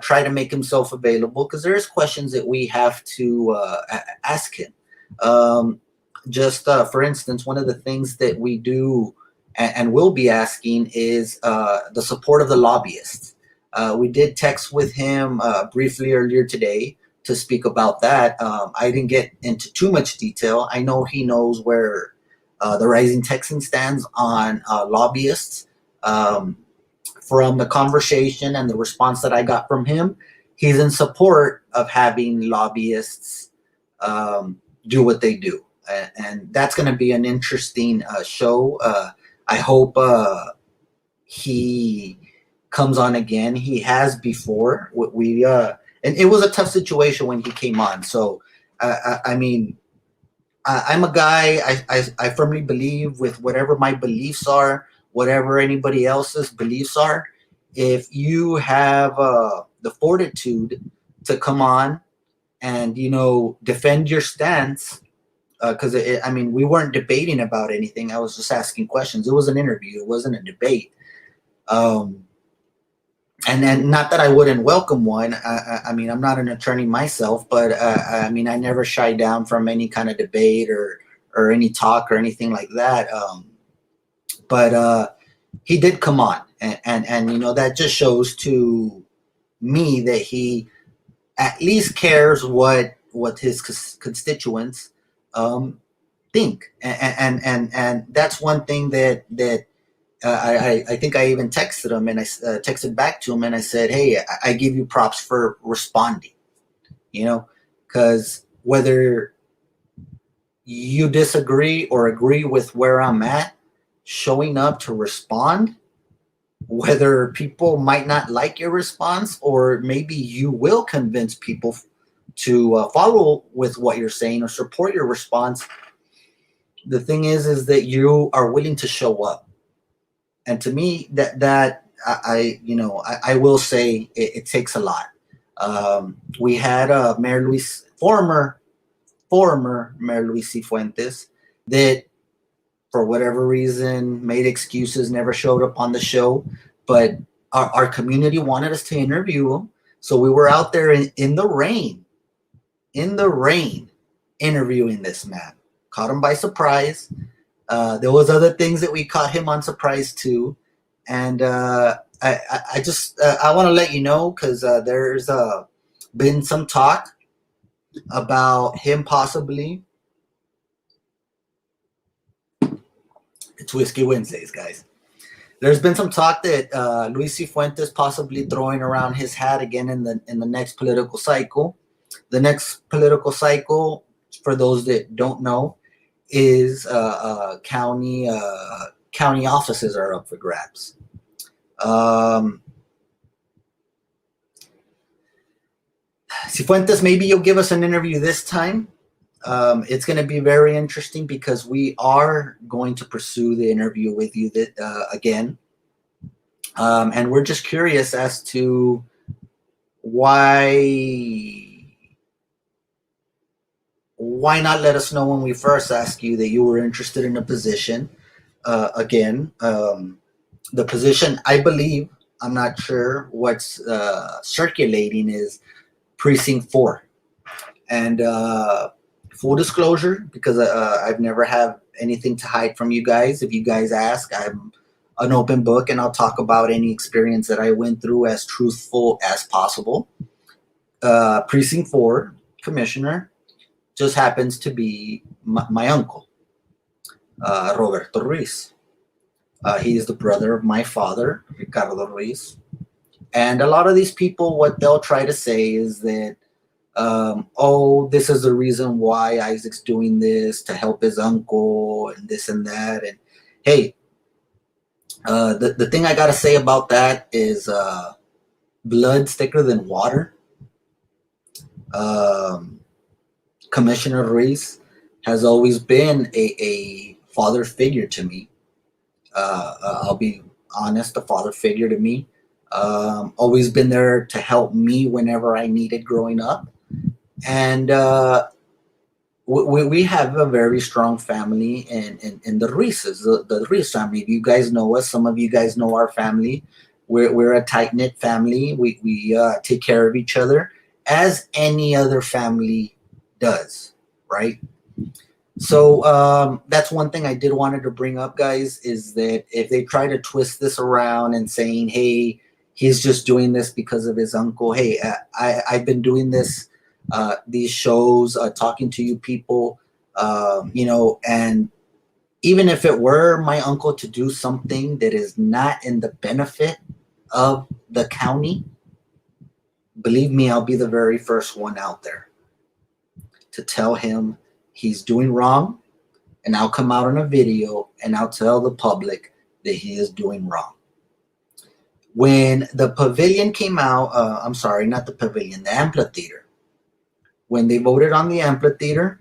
try to make himself available, because there's questions that we have to ask him. Just for instance, one of the things that we do and will be asking is the support of the lobbyists. We did text with him briefly earlier today to speak about that. I didn't get into too much detail. I know he knows where the Rising Texan stands on lobbyists. From the conversation and the response that I got from him, he's in support of having lobbyists do what they do. And that's going to be an interesting show. I hope he comes on again. He has before. And it was a tough situation when he came on. So, I mean, I'm a guy, I firmly believe, with whatever my beliefs are, whatever anybody else's beliefs are, if you have the fortitude to come on and, defend your stance, because we weren't debating about anything. I was just asking questions. It was an interview. It wasn't a debate. And then, not that I wouldn't welcome one. I'm not an attorney myself, but I never shy down from any kind of debate or any talk or anything like that. But he did come on, and that just shows to me that he at least cares what his constituents think, and that's one thing that I think I even texted him, and I texted back to him, and I said, hey, I give you props for responding, you know, because whether you disagree or agree with where I'm at, showing up to respond, whether people might not like your response, or maybe you will convince people to follow with what you're saying or support your response. The thing is that you are willing to show up, and to me, that I will say it takes a lot. We had Mayor Luis, former Mayor Luis Cifuentes, that for whatever reason made excuses, never showed up on the show, but our community wanted us to interview him, so we were out there in the rain, interviewing this man. Caught him by surprise. There was other things that we caught him on surprise too, and I just I want to let you know, because there's been some talk about him possibly. It's Whiskey Wednesdays, guys. There's been some talk that Luis Cifuentes possibly throwing around his hat again in the next political cycle. The next political cycle, for those that don't know, is county offices are up for grabs. Cifuentes, maybe you'll give us an interview this time. It's going to be very interesting because we are going to pursue the interview with you again. And we're just curious as to why not let us know when we first asked you that you were interested in a position. Again, the position, I believe, I'm not sure what's circulating, is Precinct 4. And full disclosure, because I've never had anything to hide from you guys. If you guys ask, I'm an open book, and I'll talk about any experience that I went through as truthful as possible. Precinct 4 commissioner just happens to be my uncle, Roberto Ruiz. He is the brother of my father, Ricardo Ruiz. And a lot of these people, what they'll try to say is that, this is the reason why Isaac's doing this, to help his uncle and this and that. And hey, the thing I got to say about that is blood's thicker than water. Commissioner Ruiz has always been a father figure to me. I'll be honest, a father figure to me. Always been there to help me whenever I needed growing up. And we have a very strong family in the Ruizes, the Ruiz family. If you guys know us, some of you guys know our family. We're a tight-knit family. We take care of each other as any other family does, right? So that's one thing I did wanted to bring up, guys, is that if they try to twist this around and saying, hey, he's just doing this because of his uncle. Hey, I've been doing this, these shows, talking to you people, and even if it were my uncle to do something that is not in the benefit of the county, believe me, I'll be the very first one out there to tell him he's doing wrong, and I'll come out on a video and I'll tell the public that he is doing wrong. When the pavilion came out, I'm sorry, not the pavilion, the amphitheater. When they voted on the amphitheater,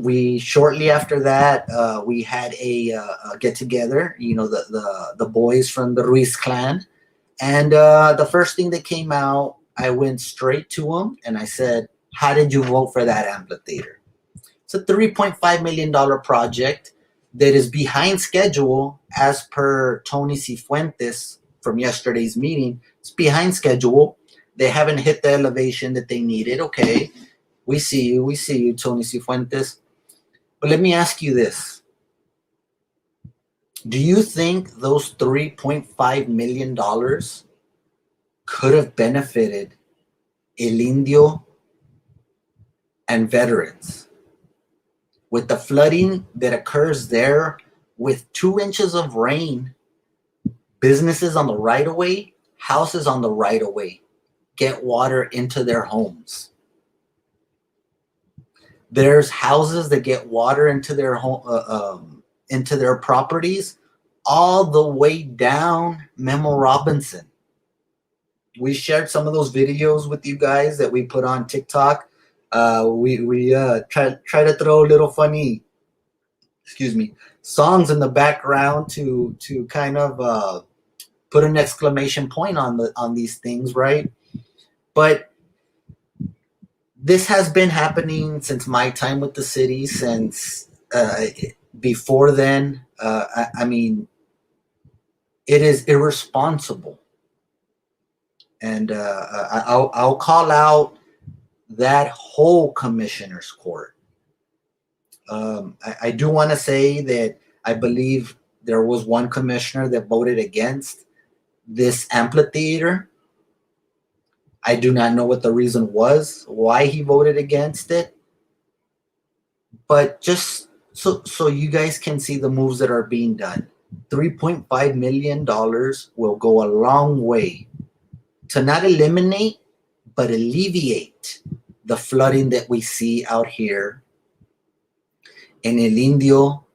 we shortly after that we had a get together. The boys from the Ruiz clan, and the first thing that came out, I went straight to them and I said, "How did you vote for that amphitheater?" It's a $3.5 million project that is behind schedule, as per Tony Cifuentes from yesterday's meeting. It's behind schedule. They haven't hit the elevation that they needed. Okay, we see you, Tony Cifuentes. But let me ask you this. Do you think those $3.5 million could have benefited El Indio, and Veterans. With the flooding that occurs there, with 2 inches of rain, businesses on the right of way, houses on the right of way get water into their homes. There's houses that get water into their home, into their properties, all the way down Memo Robinson. We shared some of those videos with you guys that we put on TikTok. We try to throw a little funny, excuse me, songs in the background to kind of put an exclamation point on these things, right? But this has been happening since my time with the city, since before then. I mean, it is irresponsible, and I'll call out that whole commissioner's court. I do want to say that I believe there was one commissioner that voted against this amphitheater. I do not know what the reason was, why he voted against it, but just so you guys can see the moves that are being done. $3.5 million will go a long way to not eliminate, but alleviate the flooding that we see out here in El Indio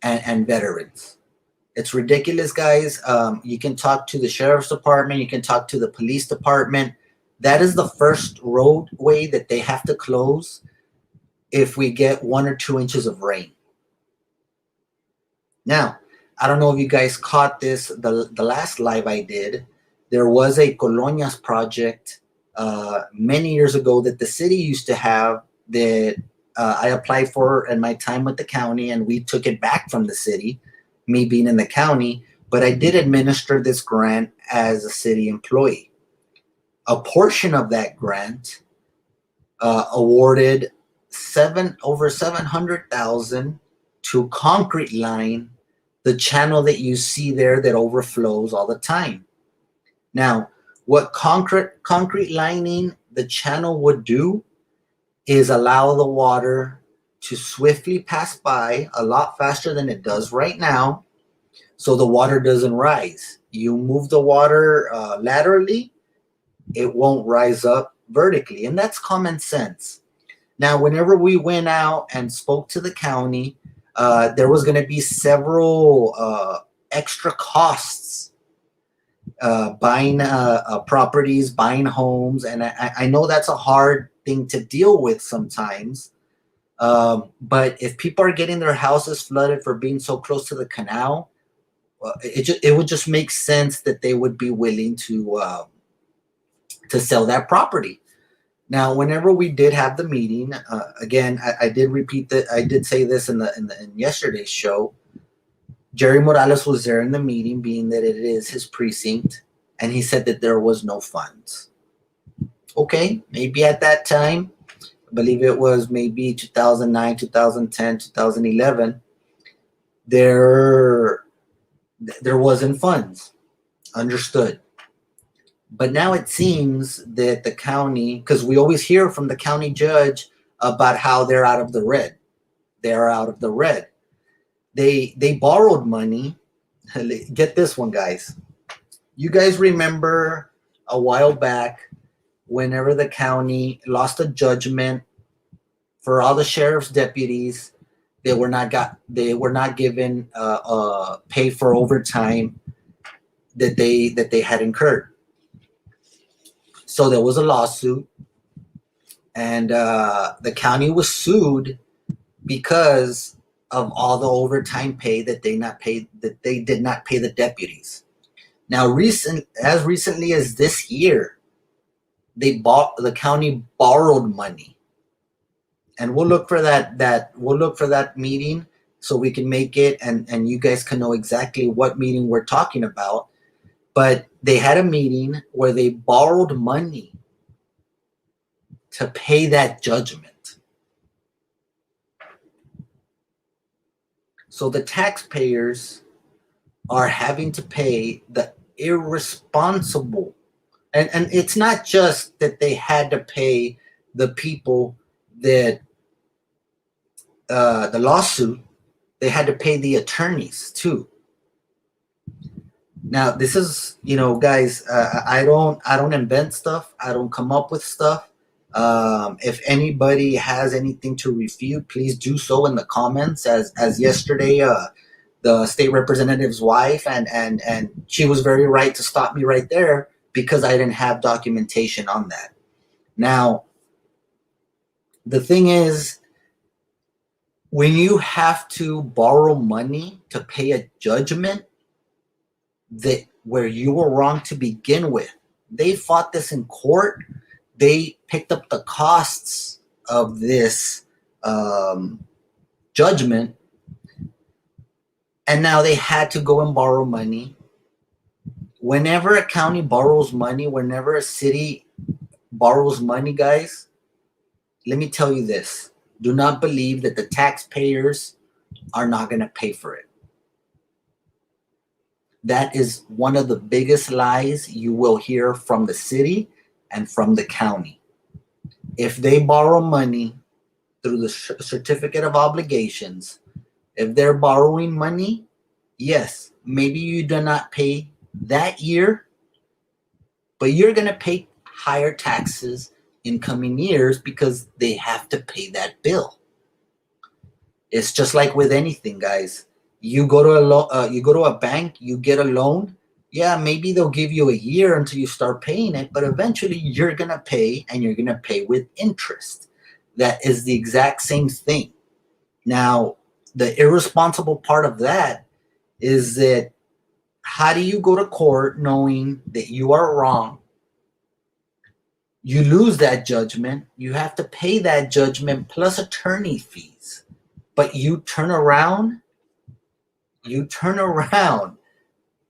and Veterans. It's ridiculous, guys. You can talk to the sheriff's department. You can talk to the police department. That is the first roadway that they have to close if we get 1 or 2 inches of rain. Now, I don't know if you guys caught this, the last live I did. There was a Colonias project many years ago that the city used to have that I applied for in my time with the county, and we took it back from the city, me being in the county, but I did administer this grant as a city employee. A portion of that grant awarded over 700,000 to concrete line the channel that you see there that overflows all the time. Now, what concrete lining the channel would do is allow the water to swiftly pass by a lot faster than it does right now, so the water doesn't rise. You move the water laterally, it won't rise up vertically, and that's common sense. Now, whenever we went out and spoke to the county, there was going to be several extra costs buying properties, buying homes, and I know that's a hard thing to deal with sometimes. But if people are getting their houses flooded for being so close to the canal, it would just make sense that they would be willing to sell that property. Now, whenever we did have the meeting, again, I did repeat that. I did say this in yesterday's show. Jerry Morales was there in the meeting, being that it is his precinct, and he said that there was no funds. Okay, maybe at that time, I believe it was maybe 2009, 2010, 2011, there wasn't funds. Understood. But now it seems that the county, because we always hear from the county judge about how they're out of the red. They're out of the red. They borrowed money. Get this one, guys. You guys remember a while back, whenever the county lost a judgment for all the sheriff's deputies, they were not given pay for overtime that they had incurred. So there was a lawsuit, and the county was sued because of all the overtime pay that they did not pay the deputies. Now, as recently as this year, the county borrowed money, and we'll look for that meeting so we can make it, and you guys can know exactly what meeting we're talking about. But they had a meeting where they borrowed money to pay that judgment. So the taxpayers are having to pay the irresponsible And it's not just that they had to pay the people that the lawsuit, they had to pay the attorneys too. Now this is, guys, I don't invent stuff. I don't come up with stuff. If anybody has anything to refute, please do so in the comments. As yesterday, the state representative's wife, and she was very right to stop me right there because I didn't have documentation on that. Now, the thing is, when you have to borrow money to pay a judgment that where you were wrong to begin with, they fought this in court. They picked up the costs of this judgment, and now they had to go and borrow money. Whenever a county borrows money, whenever a city borrows money, guys, let me tell you this. Do not believe that the taxpayers are not going to pay for it. That is one of the biggest lies you will hear from the city and from the county. If they borrow money through the certificate of obligations, if they're borrowing money, yes, maybe you do not pay that year, but you're going to pay higher taxes in coming years because they have to pay that bill. It's just like with anything, guys. You go to a bank, you get a loan. Yeah, maybe they'll give you a year until you start paying it, but eventually you're going to pay, and you're going to pay with interest. That is the exact same thing. Now, the irresponsible part of that is that how do you go to court knowing that you are wrong? You lose that judgment. You have to pay that judgment plus attorney fees. But you turn around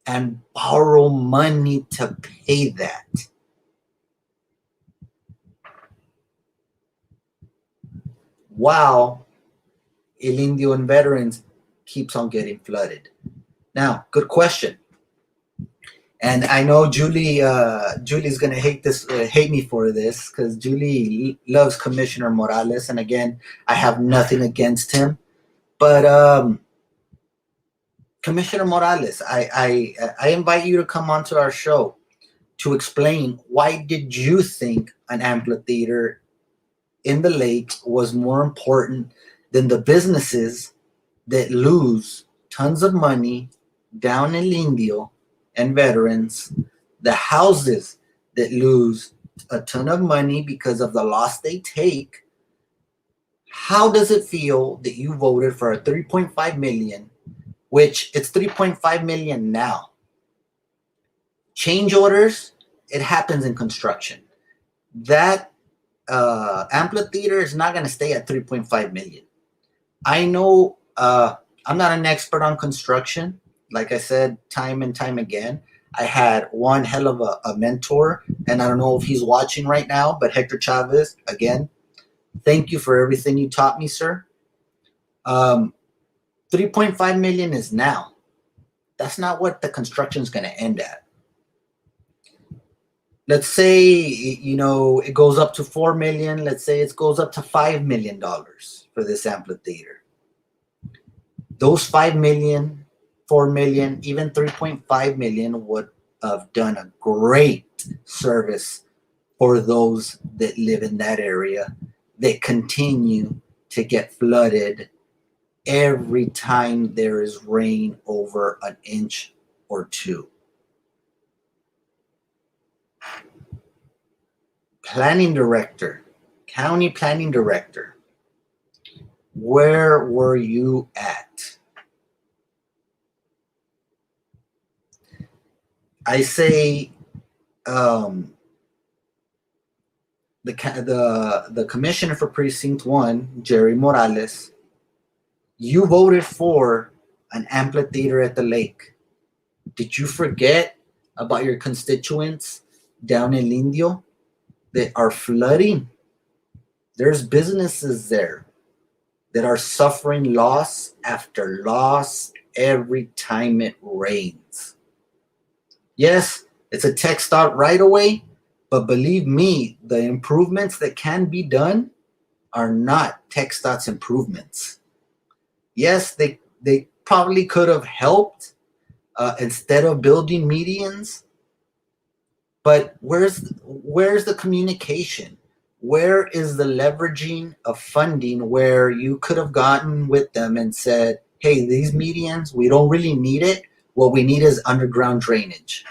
and borrow money to pay that. While El Indio and veterans keeps on getting flooded. Now, good question. And I know Julie's gonna hate me for this, because Julie loves Commissioner Morales, and again, I have nothing against him, but Commissioner Morales, I invite you to come onto our show to explain why did you think an amphitheater in the lake was more important than the businesses that lose tons of money down in Indio and veterans, the houses that lose a ton of money because of the loss they take. How does it feel that you voted for a 3.5 million, which it's 3.5 million now? Change orders, it happens in construction. That amphitheater is not going to stay at 3.5 million. I know I'm not an expert on construction. Like I said, time and time again, I had one hell of a mentor, and I don't know if he's watching right now, but Hector Chavez, again, thank you for everything you taught me, sir. 3.5 million is now. That's not what the construction is going to end at. Let's say, it goes up to 4 million. Let's say it goes up to $5 million for this amphitheater. Those 5 million, 4 million, even 3.5 million would have done a great service for those that live in that area that continue to get flooded every time there is rain over an inch or two. Planning director, county planning director, where were you at? I say the commissioner for precinct 1, Jerry Morales, you voted for an amphitheater at the lake. Did you forget about your constituents down in Indio that are flooding? There's businesses there that are suffering loss after loss every time it rains. Yes, it's a text out right away, But believe me, the improvements that can be done are not TxDOT's improvements. Yes, they probably could have helped instead of building medians, but where's the communication? Where is the leveraging of funding where you could have gotten with them and said, hey, these medians, we don't really need it. What we need is underground drainage.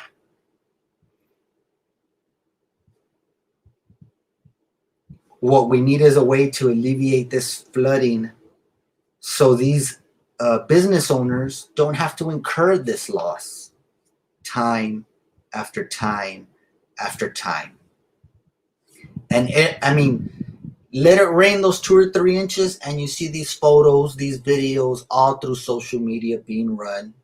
What we need is a way to alleviate this flooding so these business owners don't have to incur this loss time after time after time. And I mean, let it rain those 2 or 3 inches, and you see these photos, these videos all through social media being run.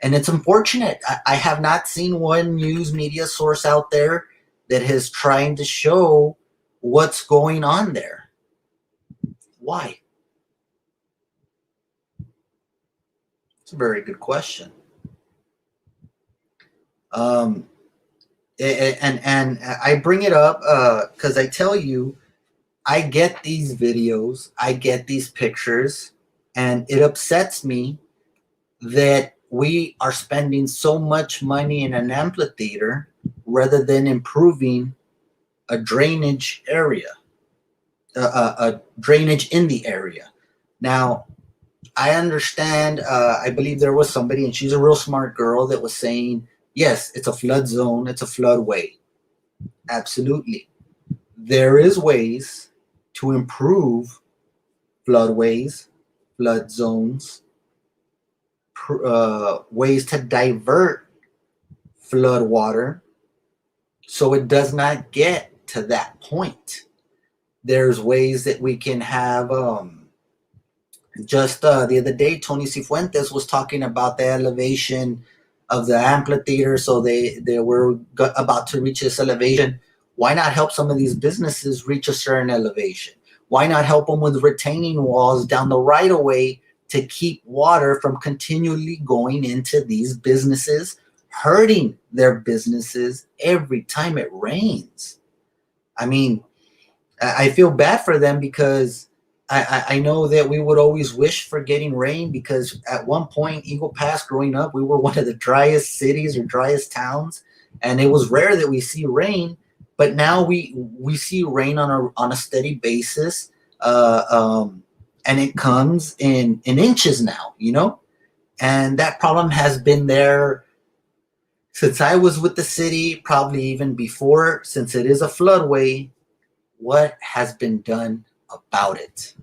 And it's unfortunate. I have not seen one news media source out there that is trying to show what's going on there. Why? It's a very good question. And I bring it up because I tell you, I get these videos, I get these pictures, and it upsets me that we are spending so much money in an amphitheater rather than improving a drainage area, a drainage in the area. Now, I understand. I believe there was somebody, and she's a real smart girl, that was saying, yes, it's a flood zone, it's a floodway. Absolutely. There is ways to improve floodways, flood zones, ways to divert flood water so it does not get to that point. There's ways that we can have just the other day, Tony Cifuentes was talking about the elevation of the amphitheater. So they were about to reach this elevation. Why not help some of these businesses reach a certain elevation? Why not help them with retaining walls down the right of way to keep water from continually going into these businesses, hurting their businesses every time it rains? I mean, I feel bad for them because I know that we would always wish for getting rain, because at one point, Eagle Pass, growing up, we were one of the driest cities or driest towns, and it was rare that we see rain. But now we see rain on a steady basis, and it comes in inches now, and that problem has been there since I was with the city, probably even before, since it is a floodway. What has been done about it?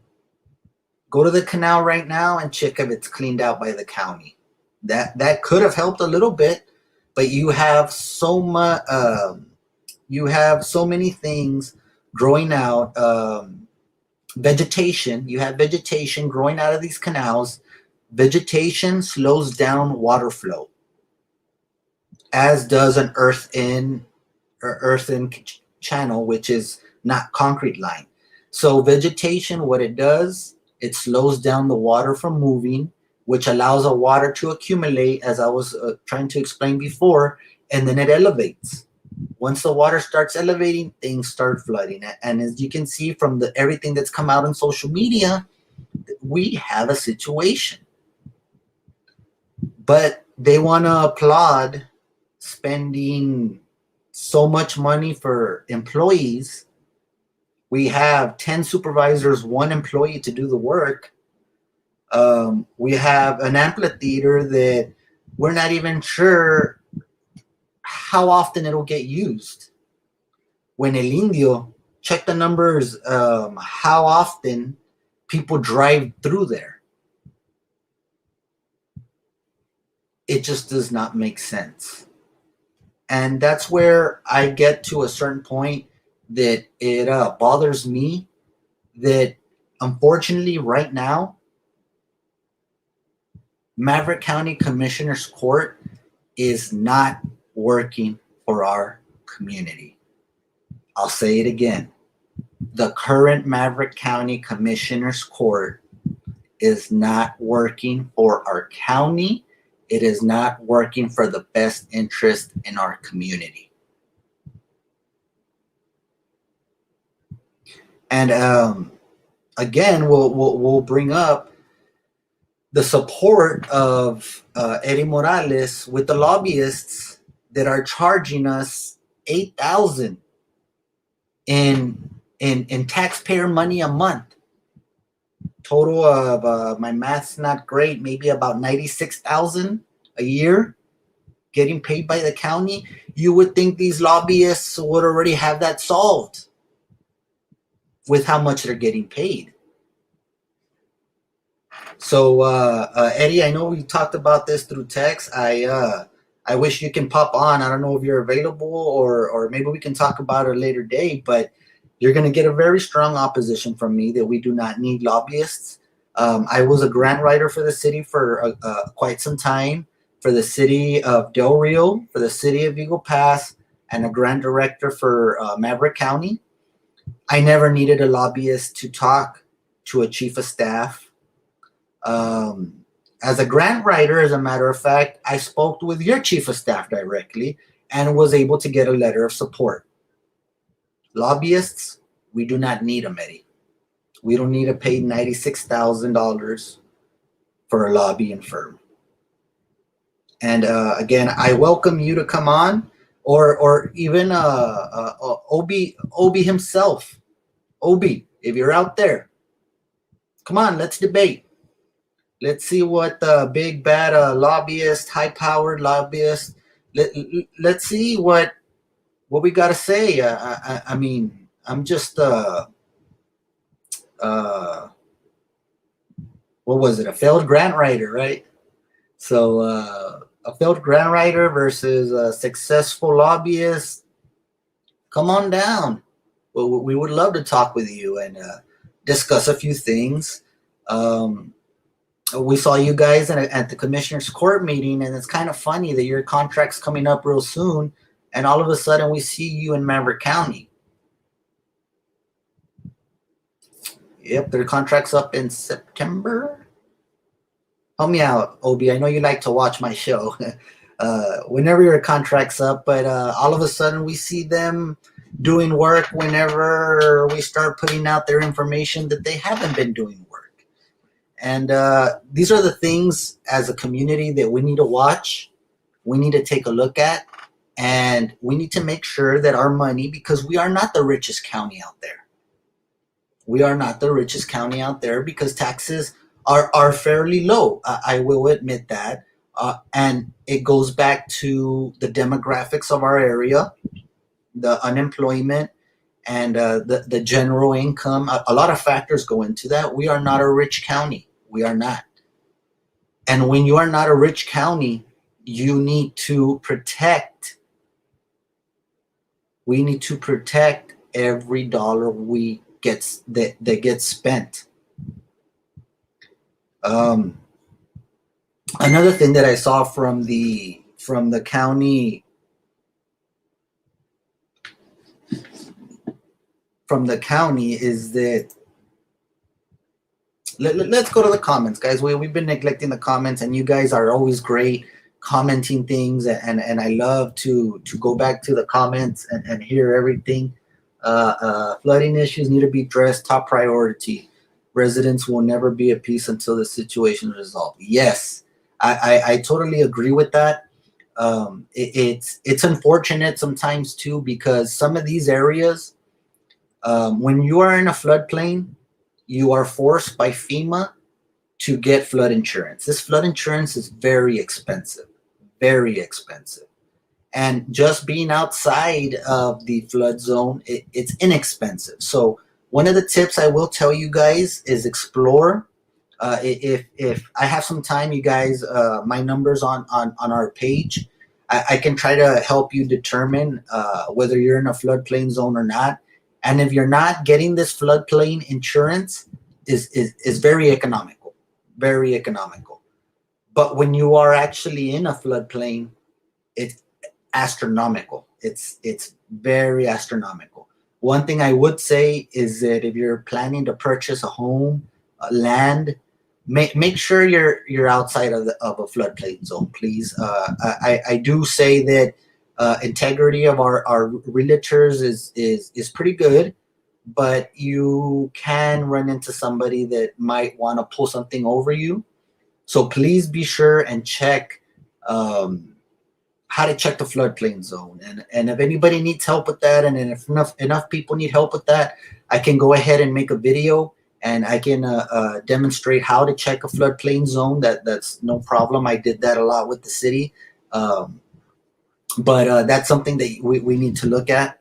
Go to the canal right now and check if it's cleaned out by the county. That could have helped a little bit, but you have so much. You have so many things growing out. Vegetation. You have vegetation growing out of these canals. Vegetation slows down water flow, as does an earthen channel, which is not concrete line. So vegetation, what it does, it slows down the water from moving, which allows the water to accumulate, as I was trying to explain before, and then it elevates. Once the water starts elevating, things start flooding. And as you can see from everything that's come out on social media, we have a situation. But they want to applaud spending so much money for employees. We have 10 supervisors, 1 employee to do the work. We have an amphitheater that we're not even sure how often it'll get used. When El Indio, check the numbers, how often people drive through there. It just does not make sense. And that's where I get to a certain point that it bothers me that, unfortunately, right now, Maverick County Commissioner's Court is not working for our community. I'll say it again. The current Maverick County Commissioner's Court is not working for our county. It is not working for the best interest in our community. And again, we'll bring up the support of Eddie Morales with the lobbyists that are charging us 8,000 in taxpayer money a month. Total of my math's not great, maybe about 96,000 a year getting paid by the county. You would think these lobbyists would already have that solved with how much they're getting paid. So Eddie, I know we talked about this through text. I wish you can pop on. I don't know if you're available, or maybe we can talk about it a later date. But you're going to get a very strong opposition from me that we do not need lobbyists. I was a grant writer for the city for quite some time, for the city of Del Rio, for the city of Eagle Pass, and a grant director for Maverick County. I never needed a lobbyist to talk to a chief of staff. As a grant writer, as a matter of fact, I spoke with your chief of staff directly and was able to get a letter of support. Lobbyists, we do not need them, Eddie. We don't need to pay $96,000 for a lobbying firm. And again, I welcome you to come on, or even Obi himself. Obi, if you're out there, come on, let's debate. Let's see what the big bad lobbyist, high-powered lobbyist. Let's see what we got to say. I mean, I'm just what was it? A failed grant writer, right? So a failed grant writer versus a successful lobbyist. Come on down. Well, we would love to talk with you and discuss a few things. We saw you guys at the commissioner's court meeting, and it's kind of funny that your contract's coming up real soon, and all of a sudden we see you in Maverick County. Yep, their contract's up in September. Help me out, Obi. I know you like to watch my show. Whenever your contract's up, but all of a sudden we see them doing work whenever we start putting out their information that they haven't been doing work. And these are the things as a community that we need to watch. We need to take a look at, and we need to make sure that our money, because we are not the richest county out there. We are not the richest county out there because taxes are fairly low. I will admit that. And it goes back to the demographics of our area, the unemployment, and the general income. A lot of factors go into that. We are not a rich county. We are not. And when you are not a rich county, you need to protect. We need to protect every dollar that gets spent. Another thing that I saw from the county is that let's go to the comments, guys. We've been neglecting the comments, and you guys are always great commenting things, and I love to go back to the comments and hear everything. Flooding issues need to be addressed, top priority. Residents will never be at peace until the situation is resolved. Yes, I totally agree with that. It's unfortunate sometimes too, because some of these areas, when you are in a floodplain, you are forced by FEMA to get flood insurance. This flood insurance is very expensive, very expensive. And just being outside of the flood zone, it's inexpensive. So one of the tips I will tell you guys is explore. If I have some time, you guys, my number's on our page. I can try to help you determine whether you're in a floodplain zone or not. And if you're not, getting this floodplain insurance is very economical, very economical. But when you are actually in a floodplain, it's astronomical. It's very astronomical. One thing I would say is that if you're planning to purchase a home, land, make sure you're outside of a floodplain zone, please. I do say that integrity of our realtors is pretty good, but you can run into somebody that might want to pull something over you. So please be sure and check um, how to check the floodplain zone. And if anybody needs help with that, and if enough people need help with that, I can go ahead and make a video and I can demonstrate how to check a floodplain zone. That's no problem. I did that a lot with the city. Um, but that's something that we need to look at.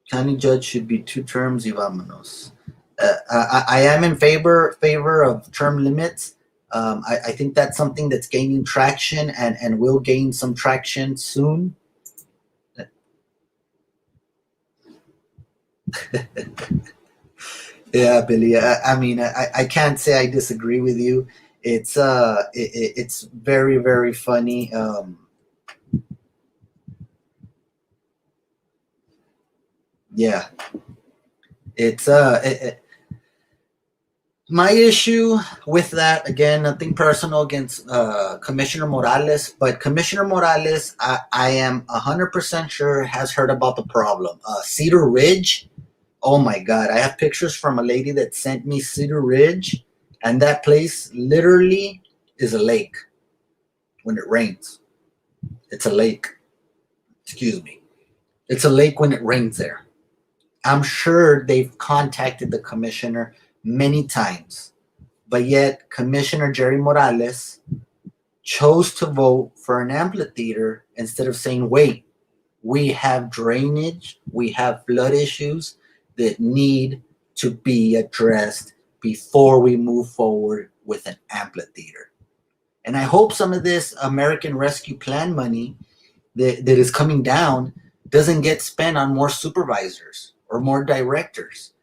County judge should be 2 terms. Y vámonos. I am in favor of term limits. I think that's something that's gaining traction and will gain some traction soon. Yeah, Billy. I mean, I can't say I disagree with you. It's very very funny. Yeah, it's my issue with that, again, nothing personal against Commissioner Morales, but Commissioner Morales, I am 100% sure has heard about the problem. Cedar Ridge, oh my God, I have pictures from a lady that sent me Cedar Ridge, and that place literally is a lake when it rains. It's a lake. Excuse me. It's a lake when it rains there. I'm sure they've contacted the commissioner many times, but yet Commissioner Jerry Morales chose to vote for an amphitheater instead of saying, wait, we have drainage, we have flood issues that need to be addressed before we move forward with an amphitheater. And I hope some of this American Rescue Plan money that is coming down doesn't get spent on more supervisors or more directors,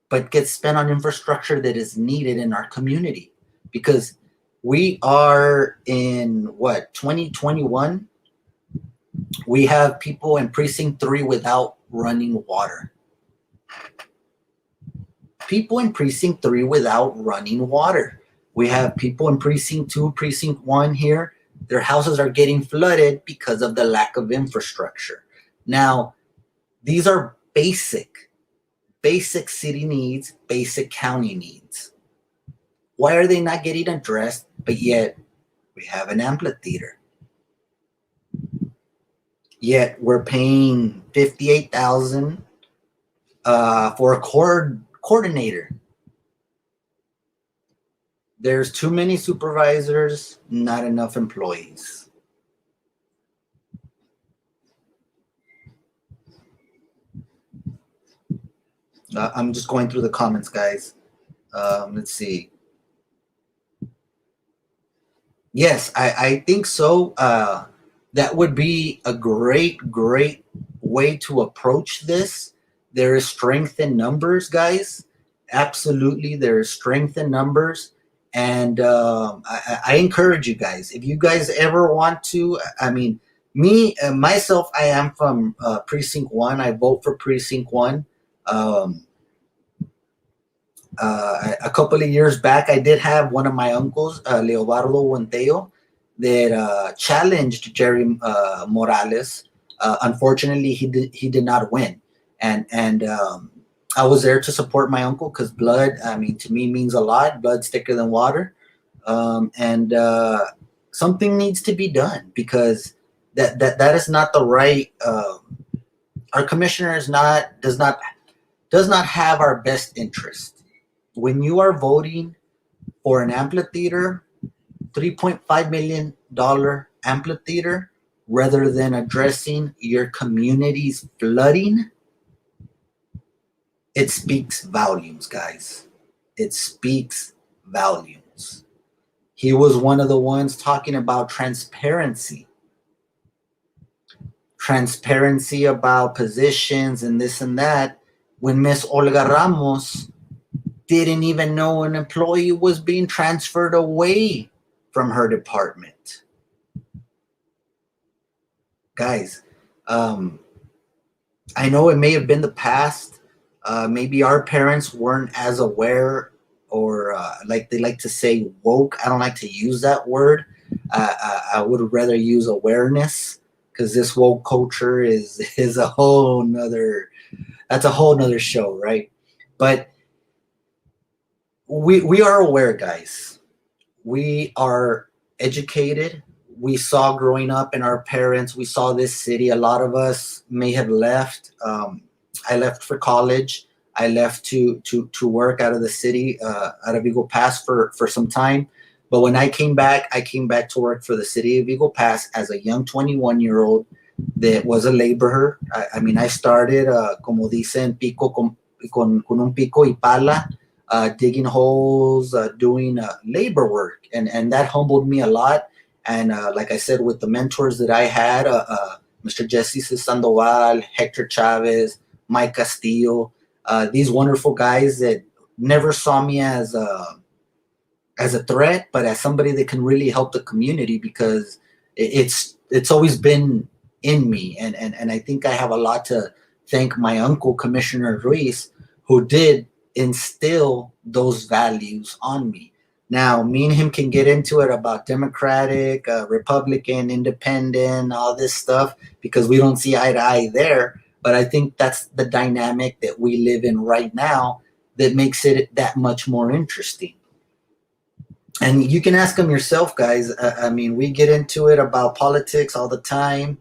but gets spent on infrastructure that is needed in our community. Because we are in what, 2021? We have people in precinct 3 without running water. People in precinct 3 without running water. We have people in precinct 2, precinct 1 here. Their houses are getting flooded because of the lack of infrastructure. Now, these are basic city needs, basic county needs. Why are they not getting addressed? But yet we have an amphitheater. Yet we're paying $58,000 for a coordinator. There's too many supervisors, not enough employees. I'm just going through the comments, guys. Let's see. Yes, I think so. That would be a great way to approach this. There is strength in numbers, guys. Absolutely, there is strength in numbers. And I encourage you guys, if you guys ever want to, I mean, me, myself, I am from Precinct 1. I vote for Precinct 1. A couple of years back, I did have one of my uncles, Leobardo Huenteo, that challenged Jerry Morales. Unfortunately, he did not win, and I was there to support my uncle because blood, I mean, to me means a lot. Blood's thicker than water, and something needs to be done because that is not the right. Our commissioner does not have our best interest. When you are voting for an amphitheater, $3.5 million amphitheater, rather than addressing your community's flooding, it speaks volumes, guys. It speaks volumes. He was one of the ones talking about transparency about positions and this and that, when Miss Olga Ramos didn't even know an employee was being transferred away from her department. Guys, I know it may have been the past. Maybe our parents weren't as aware, or like they like to say, woke. I don't like to use that word. I would rather use awareness, because this woke culture is a whole nother that's a whole nother show, right? But we are aware, guys. We are educated. We saw growing up in our parents. We saw this city. A lot of us may have left. I left for college. I left to work out of the city, out of Eagle Pass for some time. But when I came back to work for the city of Eagle Pass as a young 21-year-old that was a laborer. I mean, I started, como dicen, pico con un pico y pala, digging holes, doing labor work, and that humbled me a lot. And like I said, with the mentors that I had, Mr. Jesse Sandoval, Hector Chavez, Mike Castillo, these wonderful guys that never saw me as a threat, but as somebody that can really help the community, because it's always been in me, and I think I have a lot to thank my uncle Commissioner Ruiz, who did instill those values on me. Now, me and him can get into it about Democratic, Republican, Independent, all this stuff, because we don't see eye to eye there. But I think that's the dynamic that we live in right now that makes it that much more interesting. And you can ask them yourself, guys. I mean, we get into it about politics all the time.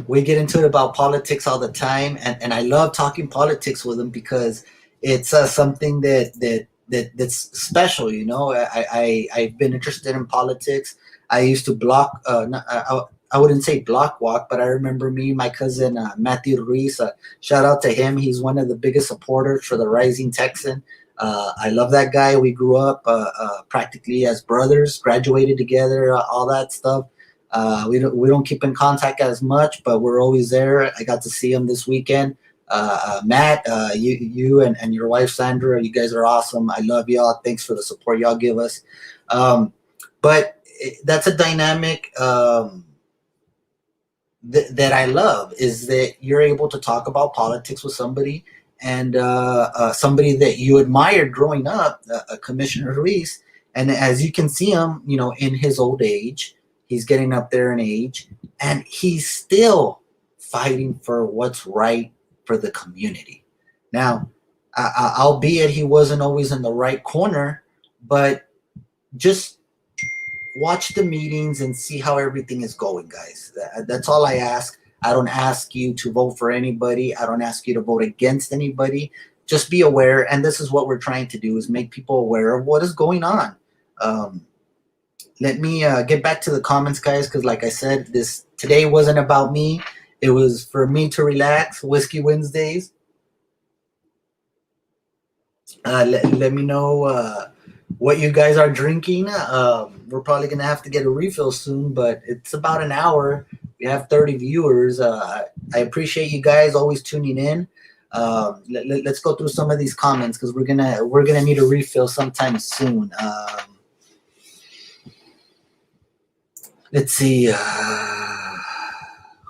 We get into it about politics all the time, and I love talking politics with them because it's something that's special. You know, I've been interested in politics. I used to block. I wouldn't say block walk, but I remember me, my cousin Matthew Ruiz. Shout out to him. He's one of the biggest supporters for the Rising Texan. I love that guy. We grew up practically as brothers, graduated together, all that stuff. We don't keep in contact as much, but we're always there. I got to see him this weekend. Matt, you and your wife Sandra, you guys are awesome. I love y'all. Thanks for the support y'all give us. But that's a dynamic that I love, is that you're able to talk about politics with somebody, and somebody that you admired growing up, Commissioner Ruiz. And as you can see him, you know, in his old age, he's getting up there in age, and he's still fighting for what's right for the community. Now, albeit he wasn't always in the right corner, but just watch the meetings and see how everything is going, guys. That's all I ask. I don't ask you to vote for anybody. I don't ask you to vote against anybody. Just be aware, and this is what we're trying to do, is make people aware of what is going on. Let me get back to the comments, guys, because like I said, this today wasn't about me. It was for me to relax. Whiskey Wednesdays. Let me know what you guys are drinking. We're probably going to have to get a refill soon, but it's about an hour. We have 30 viewers. I appreciate you guys always tuning in. Let's go through some of these comments, because we're gonna need a refill sometime soon. Let's see.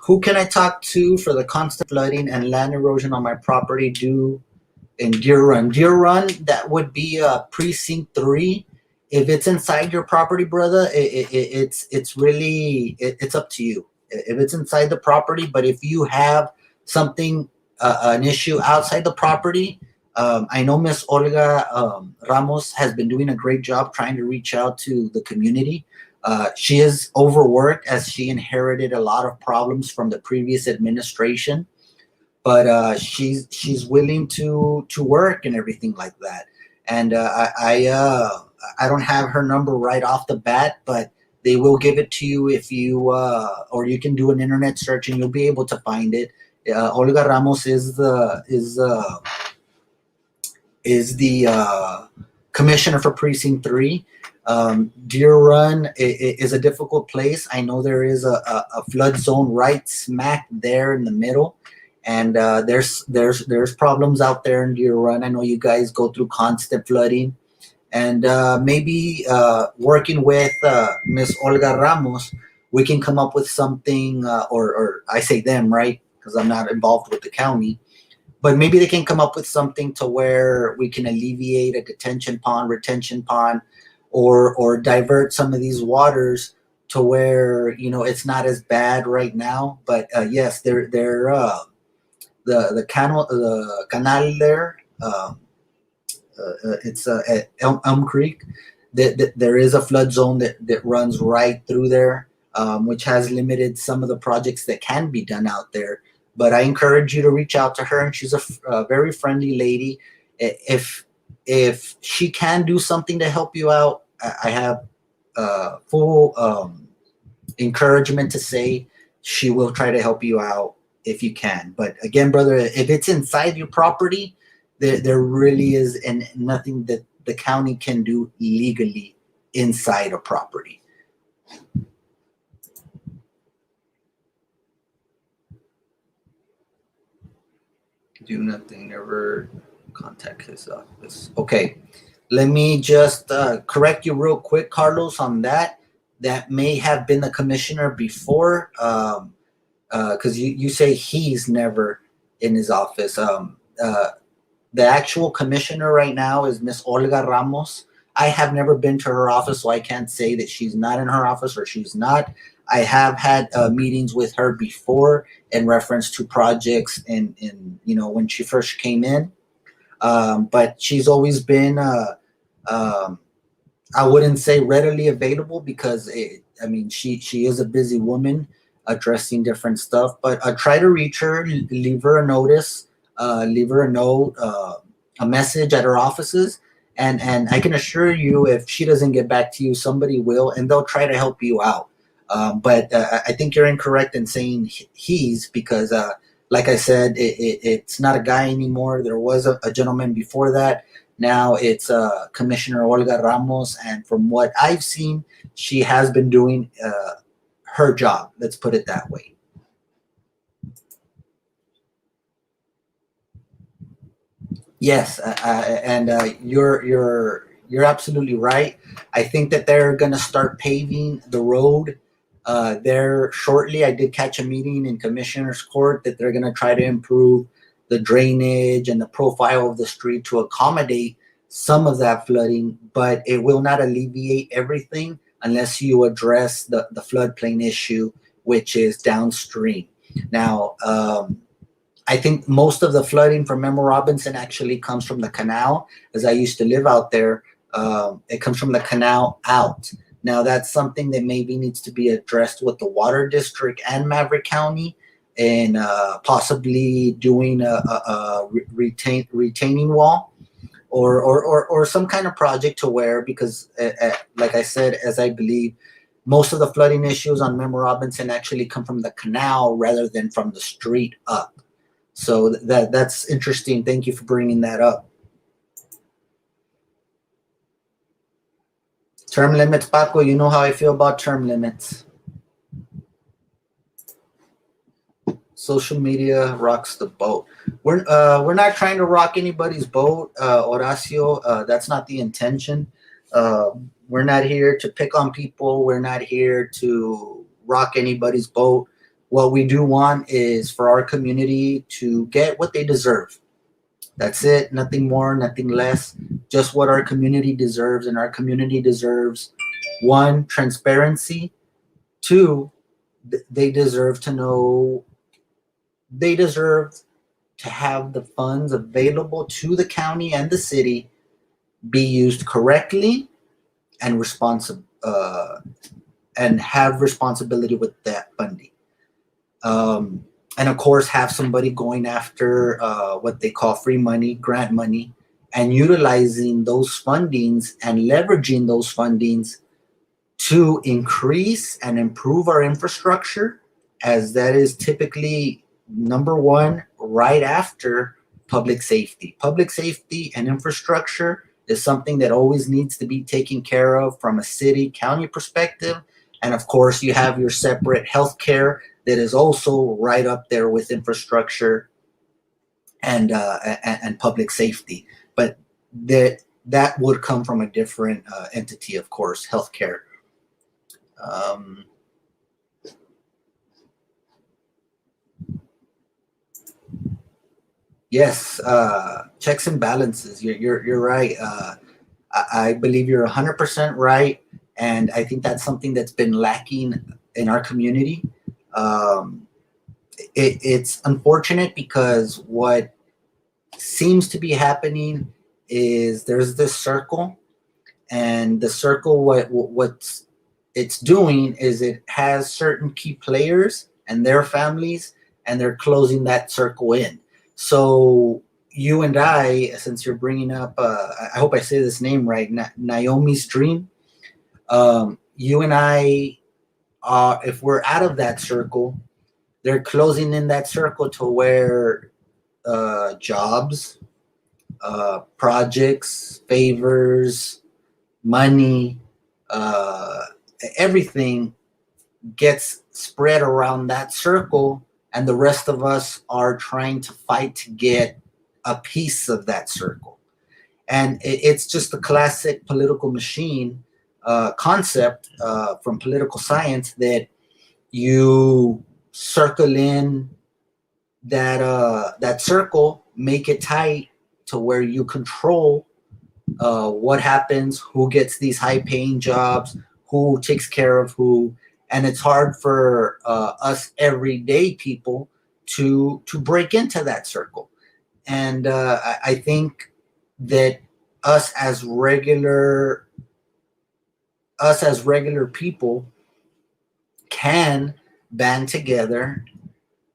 Who can I talk to for the constant flooding and land erosion on my property due in Deer Run? Deer Run, that would be precinct 3. If it's inside your property, brother, it's really it's up to you. If it's inside the property, but if you have something, an issue outside the property, I know Miss Olga Ramos has been doing a great job trying to reach out to the community. She is overworked, as she inherited a lot of problems from the previous administration, but she's willing to work and everything like that. And I don't have her number right off the bat, but they will give it to you if you or you can do an internet search and you'll be able to find it. Olga Ramos is the commissioner for precinct 3. Deer Run is a difficult place. I know there is a flood zone right smack there in the middle, and there's problems out there in Deer Run. I know you guys go through constant flooding, and maybe working with Miss Olga Ramos, we can come up with something, or I say them, right? Because I'm not involved with the county. But maybe they can come up with something to where we can alleviate a detention pond, retention pond, or divert some of these waters to where it's not as bad right now. But yes, they're the canal there. It's at Elm Creek. There is a flood zone that runs right through there, which has limited some of the projects that can be done out there. But I encourage you to reach out to her, and she's a very friendly lady. If she can do something to help you out, I have full encouragement to say she will try to help you out if you can. But again, brother, if it's inside your property, there really is and nothing that the county can do legally inside a property. Do nothing, never contact his office. Okay, let me just correct you real quick, Carlos, on that. That may have been the commissioner before, because you say he's never in his office. The actual commissioner right now is Miss Olga Ramos. I have never been to her office, so I can't say that she's not in her office or she's not. I have had meetings with her before in reference to projects and when she first came in. But she's always been, I wouldn't say readily available because she is a busy woman addressing different stuff. But try to reach her, leave her a notice, leave her a note, a message at her offices, and I can assure you, if she doesn't get back to you, somebody will, and they'll try to help you out. But I think you're incorrect in saying he's, because like I said, it's not a guy anymore. There was a gentleman before that. Now it's Commissioner Olga Ramos, and from what I've seen, she has been doing her job. Let's put it that way. Yes, and you're absolutely right. I think that they're going to start paving the road there shortly. I did catch a meeting in Commissioner's Court that they're going to try to improve the drainage and the profile of the street to accommodate some of that flooding, but it will not alleviate everything unless you address the floodplain issue, which is downstream. Now, I think most of the flooding from Memo Robinson actually comes from the canal. As I used to live out there, it comes from the canal out. Now, that's something that maybe needs to be addressed with the Water District and Maverick County, and possibly doing a retaining wall or some kind of project to where, because like I said, as I believe, most of the flooding issues on Memo Robinson actually come from the canal rather than from the street up. So that's interesting. Thank you for bringing that up. Term limits, Paco, you know how I feel about term limits. Social media rocks the boat. We're not trying to rock anybody's boat, Horacio. That's not the intention. We're not here to pick on people. We're not here to rock anybody's boat. What we do want is for our community to get what they deserve. That's it. Nothing more, nothing less. Just what our community deserves. And our community deserves, one, transparency. Two, they deserve to know, they deserve to have the funds available to the county and the city be used correctly and and have responsibility with that funding. And of course, have somebody going after what they call free money, grant money, and utilizing those fundings and leveraging those fundings to increase and improve our infrastructure, as that is typically number one right after public safety. Public safety and infrastructure is something that always needs to be taken care of from a city, county perspective. And of course, you have your separate healthcare that is also right up there with infrastructure and public safety. But that would come from a different entity, of course, healthcare. Yes, checks and balances. You're right. I believe you're 100% right. And I think that's something that's been lacking in our community. Um, it's unfortunate because what seems to be happening is there's this circle, and the circle, what's it's doing is it has certain key players and their families, and they're closing that circle in. So you and I, since you're bringing up, I hope I say this name right, Naomi's dream. You and I, if we're out of that circle, they're closing in that circle to where jobs, projects, favors, money, uh, everything gets spread around that circle, and the rest of us are trying to fight to get a piece of that circle. And it's just a classic political machine concept from political science, that you circle in that circle, make it tight to where you control what happens, who gets these high paying jobs, who takes care of who. And it's hard for us everyday people to break into that circle. And I think that us as regular us as regular people can band together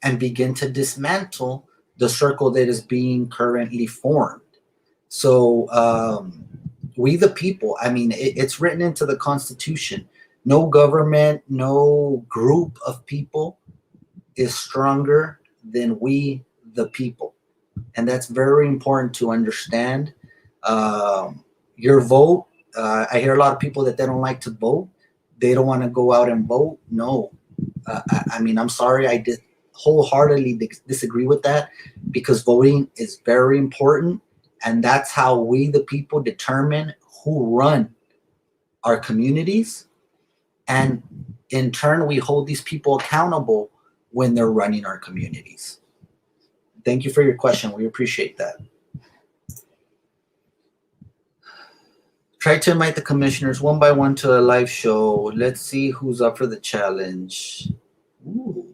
and begin to dismantle the circle that is being currently formed. So we the people, I mean, it's written into the Constitution. No government, no group of people is stronger than we the people. And that's very important to understand. Your vote, I hear a lot of people that they don't like to vote. They don't want to go out and vote. No. I mean, I'm sorry, I did wholeheartedly disagree with that, because voting is very important. And that's how we, the people, determine who run our communities. And in turn, we hold these people accountable when they're running our communities. Thank you for your question. We appreciate that. Try to invite the commissioners one by one to a live show. Let's see who's up for the challenge. Ooh.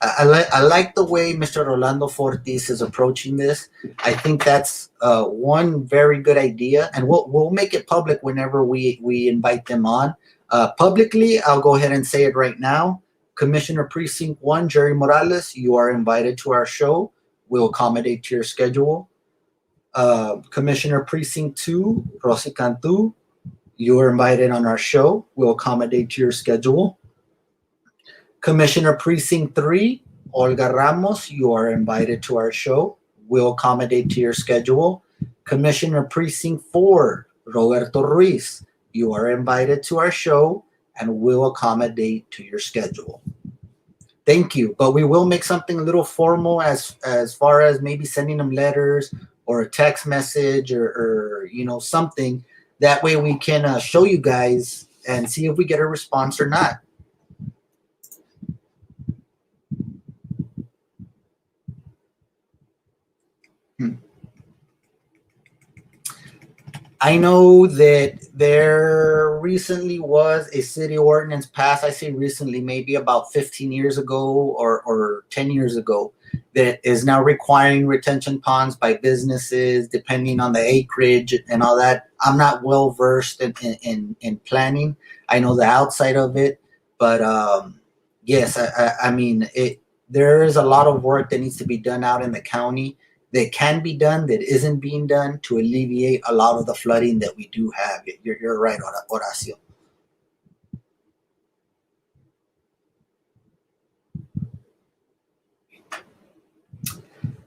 I like the way Mr. Rolando Fortis is approaching this. I think that's one very good idea, and we'll make it public whenever we invite them on. Publicly, I'll go ahead and say it right now. Commissioner Precinct 1, Jerry Morales, you are invited to our show. We'll accommodate to your schedule. Commissioner Precinct 2, Rosy Cantu, you are invited on our show. We'll accommodate to your schedule. Commissioner Precinct 3, Olga Ramos, you are invited to our show. We'll accommodate to your schedule. Commissioner Precinct 4, Roberto Ruiz, you are invited to our show, and we'll accommodate to your schedule. Thank you. But we will make something a little formal, as far as maybe sending them letters or a text message, or something. That way we can show you guys and see if we get a response or not. I know that there recently was a city ordinance passed. I say recently, maybe about 15 years ago or 10 years ago, that is now requiring retention ponds by businesses, depending on the acreage and all that. I'm not well versed in planning. I know the outside of it, but yes, I mean, there is a lot of work that needs to be done out in the county, that can be done, that isn't being done, to alleviate a lot of the flooding that we do have. You're right, Horacio.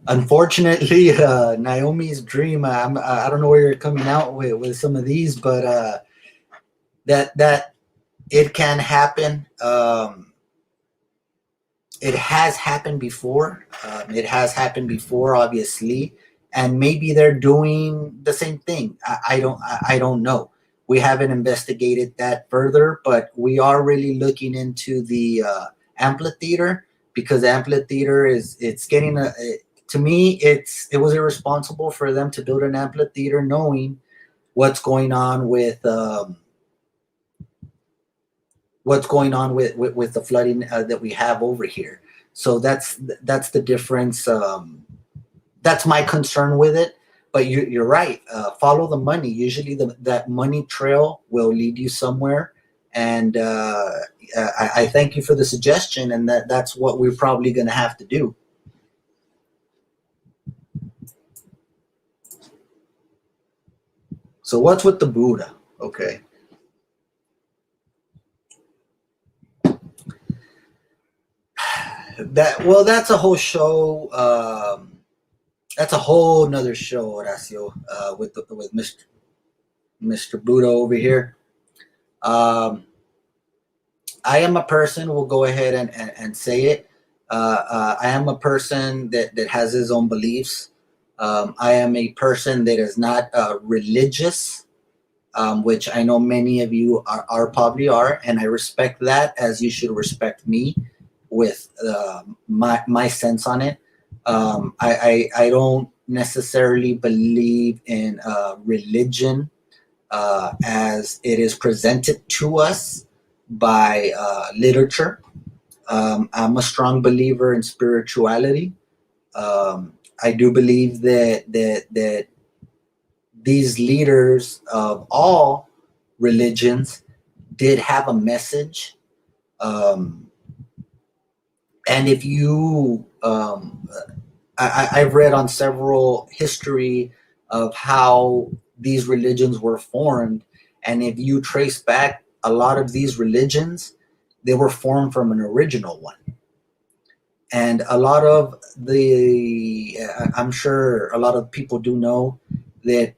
Unfortunately, Naomi's dream. I don't know where you're coming out with some of these, but that it can happen. It has happened before. Obviously, and maybe they're doing the same thing. I don't know. We haven't investigated that further, but we are really looking into the amphitheater, because the amphitheater it's getting to me, it was irresponsible for them to build an amphitheater knowing what's going on with what's going on with the flooding that we have over here. So that's the difference. That's my concern with it. But you're right. Follow the money. Usually, that money trail will lead you somewhere. And I thank you for the suggestion, and that's what we're probably going to have to do. So what's with the Buddha? Okay. That's a whole show. That's a whole nother show, Horacio, with Mr. Buddha over here. Um, I am a person. We'll go ahead and say it. I am a person that has his own beliefs. I am a person that is not religious, which I know many of you are probably are, and I respect that as you should respect me with my sense on it. I don't necessarily believe in religion as it is presented to us by literature. I'm a strong believer in spirituality. I do believe that these leaders of all religions did have a message. And if you, I've read on several history of how these religions were formed. And if you trace back a lot of these religions, they were formed from an original one. And a lot of I'm sure a lot of people do know that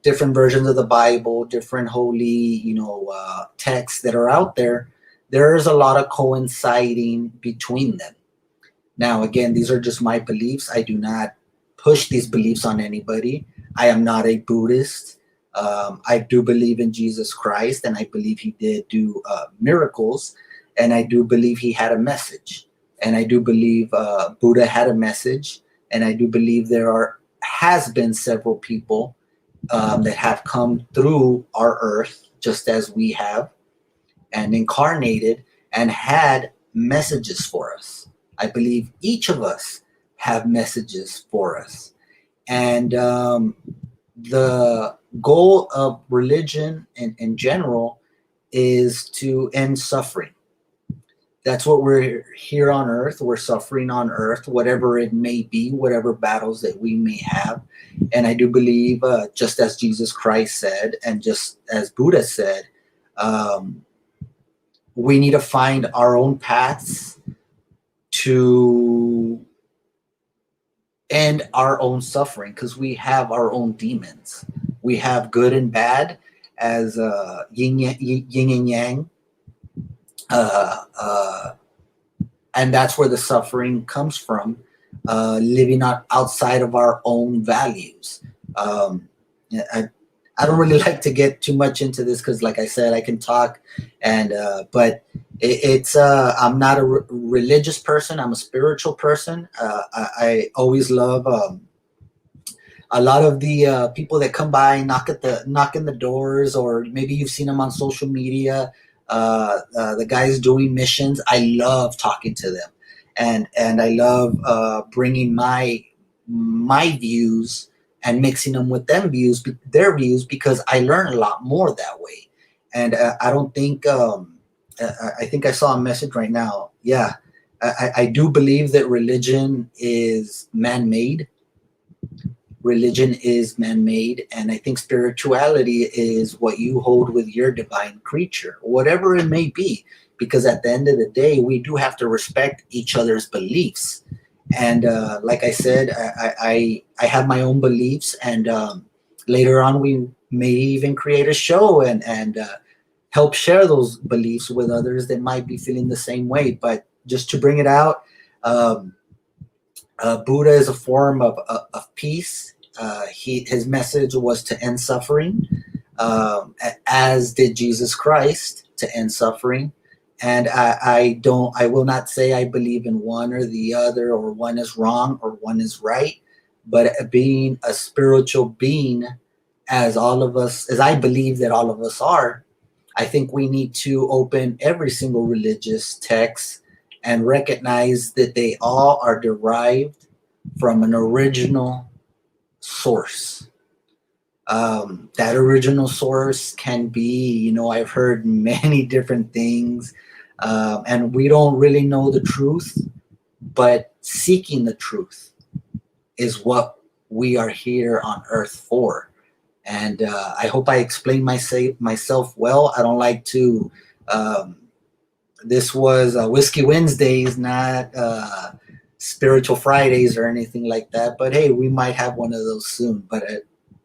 different versions of the Bible, different holy, texts that are out there, there is a lot of coinciding between them. Now, again, these are just my beliefs. I do not push these beliefs on anybody. I am not a Buddhist. I do believe in Jesus Christ, and I believe he did do miracles, and I do believe he had a message, and I do believe Buddha had a message, and I do believe has been several people that have come through our earth, just as we have, and incarnated and had messages for us. I believe each of us have messages for us. And the goal of religion in general is to end suffering. That's what we're here on earth. We're suffering on earth, whatever it may be, whatever battles that we may have. And I do believe, just as Jesus Christ said, and just as Buddha said, we need to find our own paths to end our own suffering, because we have our own demons. We have good and bad, as yin and yang. And that's where the suffering comes from, living outside of our own values. I don't really like to get too much into this because, like I said, I can talk, but I'm not a religious person. I'm a spiritual person. I always love a lot of the people that come by, knock in the doors, or maybe you've seen them on social media. The guys doing missions. I love talking to them, and I love bringing my views and mixing them with their views, because I learn a lot more that way. And I don't think I think I saw a message right now. Yeah, I do believe that religion is man-made. Religion is man-made, and I think spirituality is what you hold with your divine creature, whatever it may be, because at the end of the day, we do have to respect each other's beliefs. And like I said, I have my own beliefs, and later on we may even create a show and help share those beliefs with others that might be feeling the same way. But just to bring it out, Buddha is a form of peace. His message was to end suffering, as did Jesus Christ, to end suffering. And I will not say I believe in one or the other, or one is wrong or one is right. But being a spiritual being, as all of us, as I believe that all of us are, I think we need to open every single religious text and recognize that they all are derived from an original source. That original source can be, I've heard many different things, and we don't really know the truth, but seeking the truth is what we are here on earth for. And I hope I explained myself well. I don't like to. This was Whiskey Wednesdays, not Spiritual Fridays or anything like that. But hey, we might have one of those soon. But I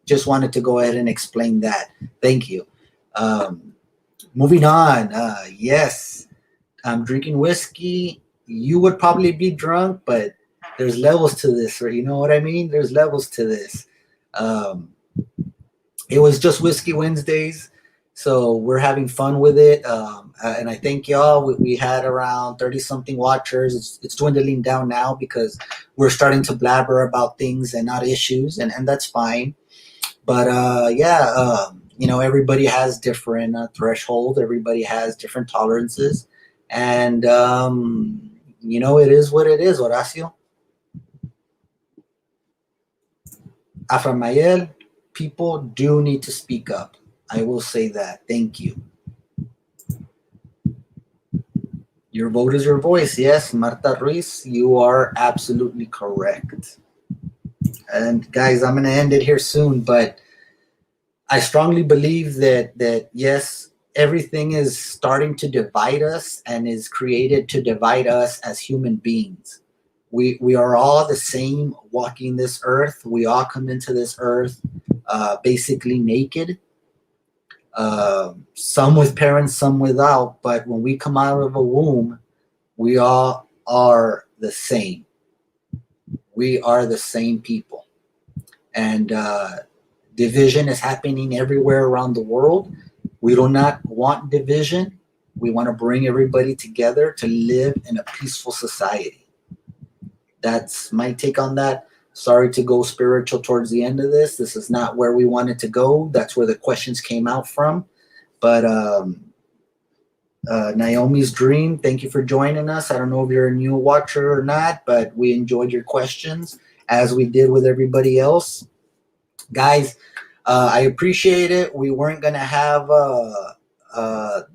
just wanted to go ahead and explain that. Thank you. Moving on. Yes, I'm drinking whiskey. You would probably be drunk, but there's levels to this, right? You know what I mean? There's levels to this. Um, it was just Whiskey Wednesdays, so we're having fun with it. And I thank y'all. We had around 30 something watchers. It's dwindling down now because we're starting to blabber about things and not issues, and that's fine. But yeah, everybody has different threshold. Everybody has different tolerances, and it is what it is, Horacio. Aframayel, people do need to speak up. I will say that. Thank you. Your vote is your voice. Yes, Marta Ruiz, you are absolutely correct. And guys, I'm going to end it here soon, but I strongly believe that yes, everything is starting to divide us and is created to divide us as human beings. We are all the same walking this earth. We all come into this earth basically naked. Some with parents, some without. But when we come out of a womb, we all are the same. We are the same people. And division is happening everywhere around the world. We do not want division. We want to bring everybody together to live in a peaceful society. That's my take on that. Sorry to go spiritual towards the end of this. This is not where we wanted to go. That's where the questions came out from. But Naomi's Dream, thank you for joining us. I don't know if you're a new watcher or not, but we enjoyed your questions as we did with everybody else. Guys, I appreciate it. We weren't going to have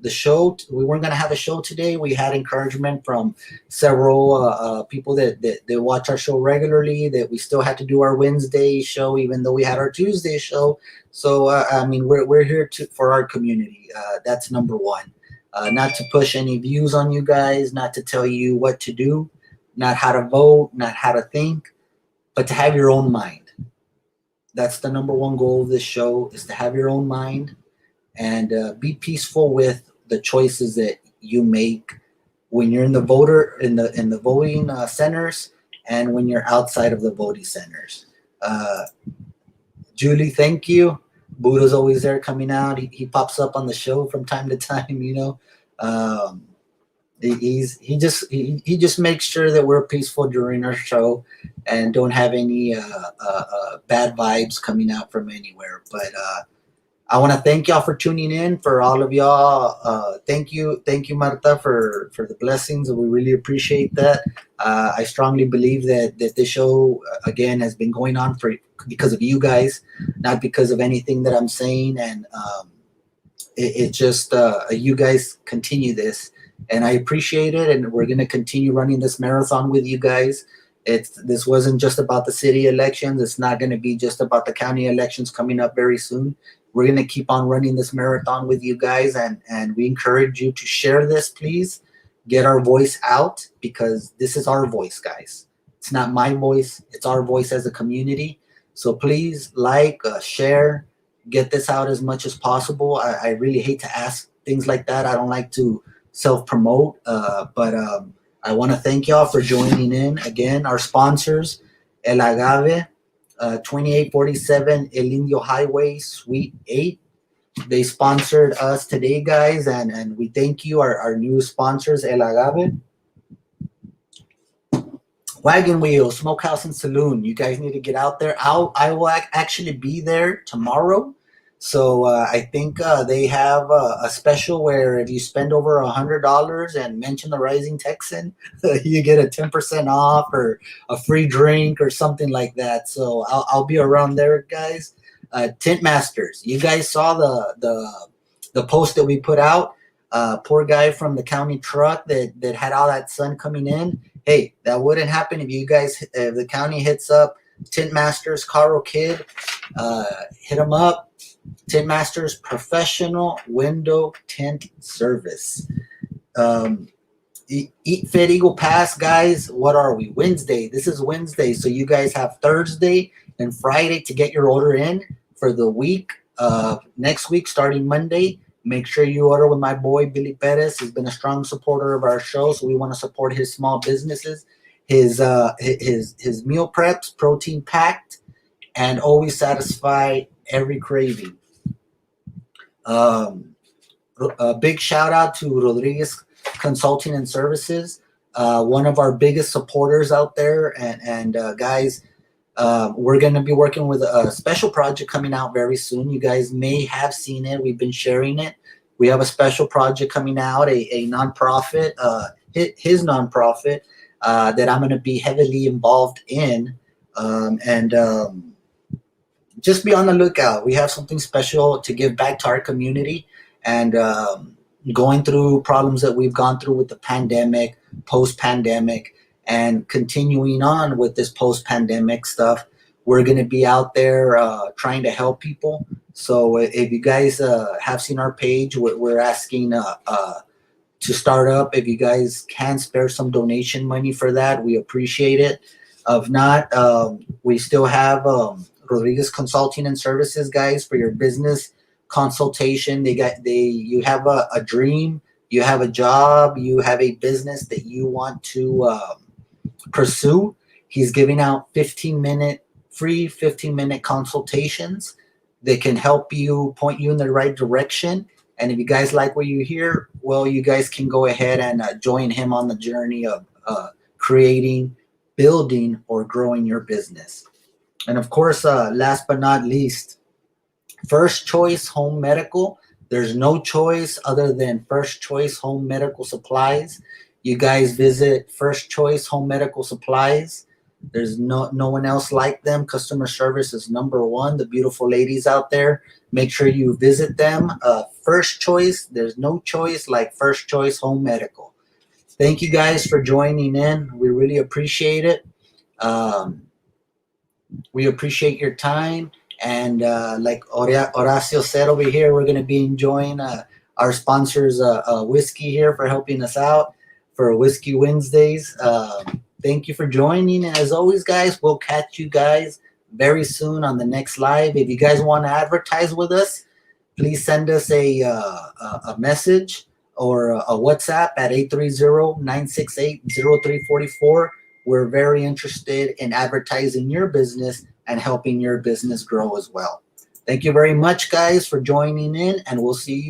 the show. We weren't going to have a show today. We had encouragement from several people that watch our show regularly that we still had to do our Wednesday show, even though we had our Tuesday show. So, we're here for our community. That's number one. Not to push any views on you guys, not to tell you what to do, not how to vote, not how to think, but to have your own mind. That's the number one goal of this show, is to have your own mind and be peaceful with the choices that you make when you're in the voting centers and when you're outside of the voting centers. Julie, thank you. Buddha's always there coming out. He pops up on the show from time to time. He just makes sure that we're peaceful during our show and don't have any bad vibes coming out from anywhere. But I want to thank y'all for tuning in. For all of y'all, thank you, Marta, for the blessings. We really appreciate that. I strongly believe that this show again has been going on because of you guys, not because of anything that I'm saying. And it's just you guys continue this, and I appreciate it. And we're gonna continue running this marathon with you guys. This wasn't just about the city elections. It's not going to be just about the county elections coming up very soon. We're going to keep on running this marathon with you guys, and we encourage you to share this, please. Get our voice out, because this is our voice, guys. It's not my voice. It's our voice as a community. So please share, get this out as much as possible. I really hate to ask things like that. I don't like to self-promote, but I want to thank y'all for joining in. Again, our sponsors, El Agave, 2847 El Indio Highway, Suite 8. They sponsored us today, guys, and we thank you, our new sponsors, El Agave. Wagon Wheel, Smokehouse and Saloon. You guys need to get out there. I will actually be there tomorrow. So I think they have a special where if you spend over $100 and mention the Rising Texan, you get a 10% off or a free drink or something like that. So I'll be around there, guys. Tint Masters, you guys saw the post that we put out. Poor guy from the county truck that had all that sun coming in. Hey, that wouldn't happen if the county hits up Tint Masters, Carl Kid, hit them up. Tint Masters professional window tint service. Eat Fit Eagle Pass, guys. What are we? Wednesday. This is Wednesday, so you guys have Thursday and Friday to get your order in for the week. Next week, starting Monday, make sure you order with my boy Billy Perez. He's been a strong supporter of our show, so we want to support his small businesses. His meal preps, protein packed, and always satisfy every craving. A big shout out to Rodriguez Consulting and Services, one of our biggest supporters out there. And guys, we're going to be working with a special project coming out very soon. You guys may have seen it. We've been sharing it. We have a special project coming out, a nonprofit, his nonprofit, that I'm going to be heavily involved in. Just be on the lookout. We have something special to give back to our community, and going through problems that we've gone through with the pandemic, post-pandemic, and continuing on with this post-pandemic stuff. We're going to be out there trying to help people. So if you guys have seen our page, we're asking to start up. If you guys can spare some donation money for that, we appreciate it. If not, we still have Rodriguez Consulting and Services, guys, for your business consultation. You have a dream, you have a job, you have a business that you want to pursue. He's giving out free 15-minute consultations that can help you, point you in the right direction. And if you guys like what you hear, well, you guys can go ahead and join him on the journey of creating, building, or growing your business. And of course, last but not least, First Choice Home Medical. There's no choice other than First Choice Home Medical Supplies. You guys visit First Choice Home Medical Supplies. There's no one else like them. Customer service is number one. The beautiful ladies out there, make sure you visit them. First Choice, there's no choice like First Choice Home Medical. Thank you guys for joining in. We really appreciate it. We appreciate your time. And like Horacio said over here, we're going to be enjoying our sponsors' whiskey here for helping us out for Whiskey Wednesdays. Thank you for joining. And as always, guys, we'll catch you guys very soon on the next live. If you guys want to advertise with us, please send us a message or a WhatsApp at 830-968-0344. We're very interested in advertising your business and helping your business grow as well. Thank you very much, guys, for joining in, and we'll see you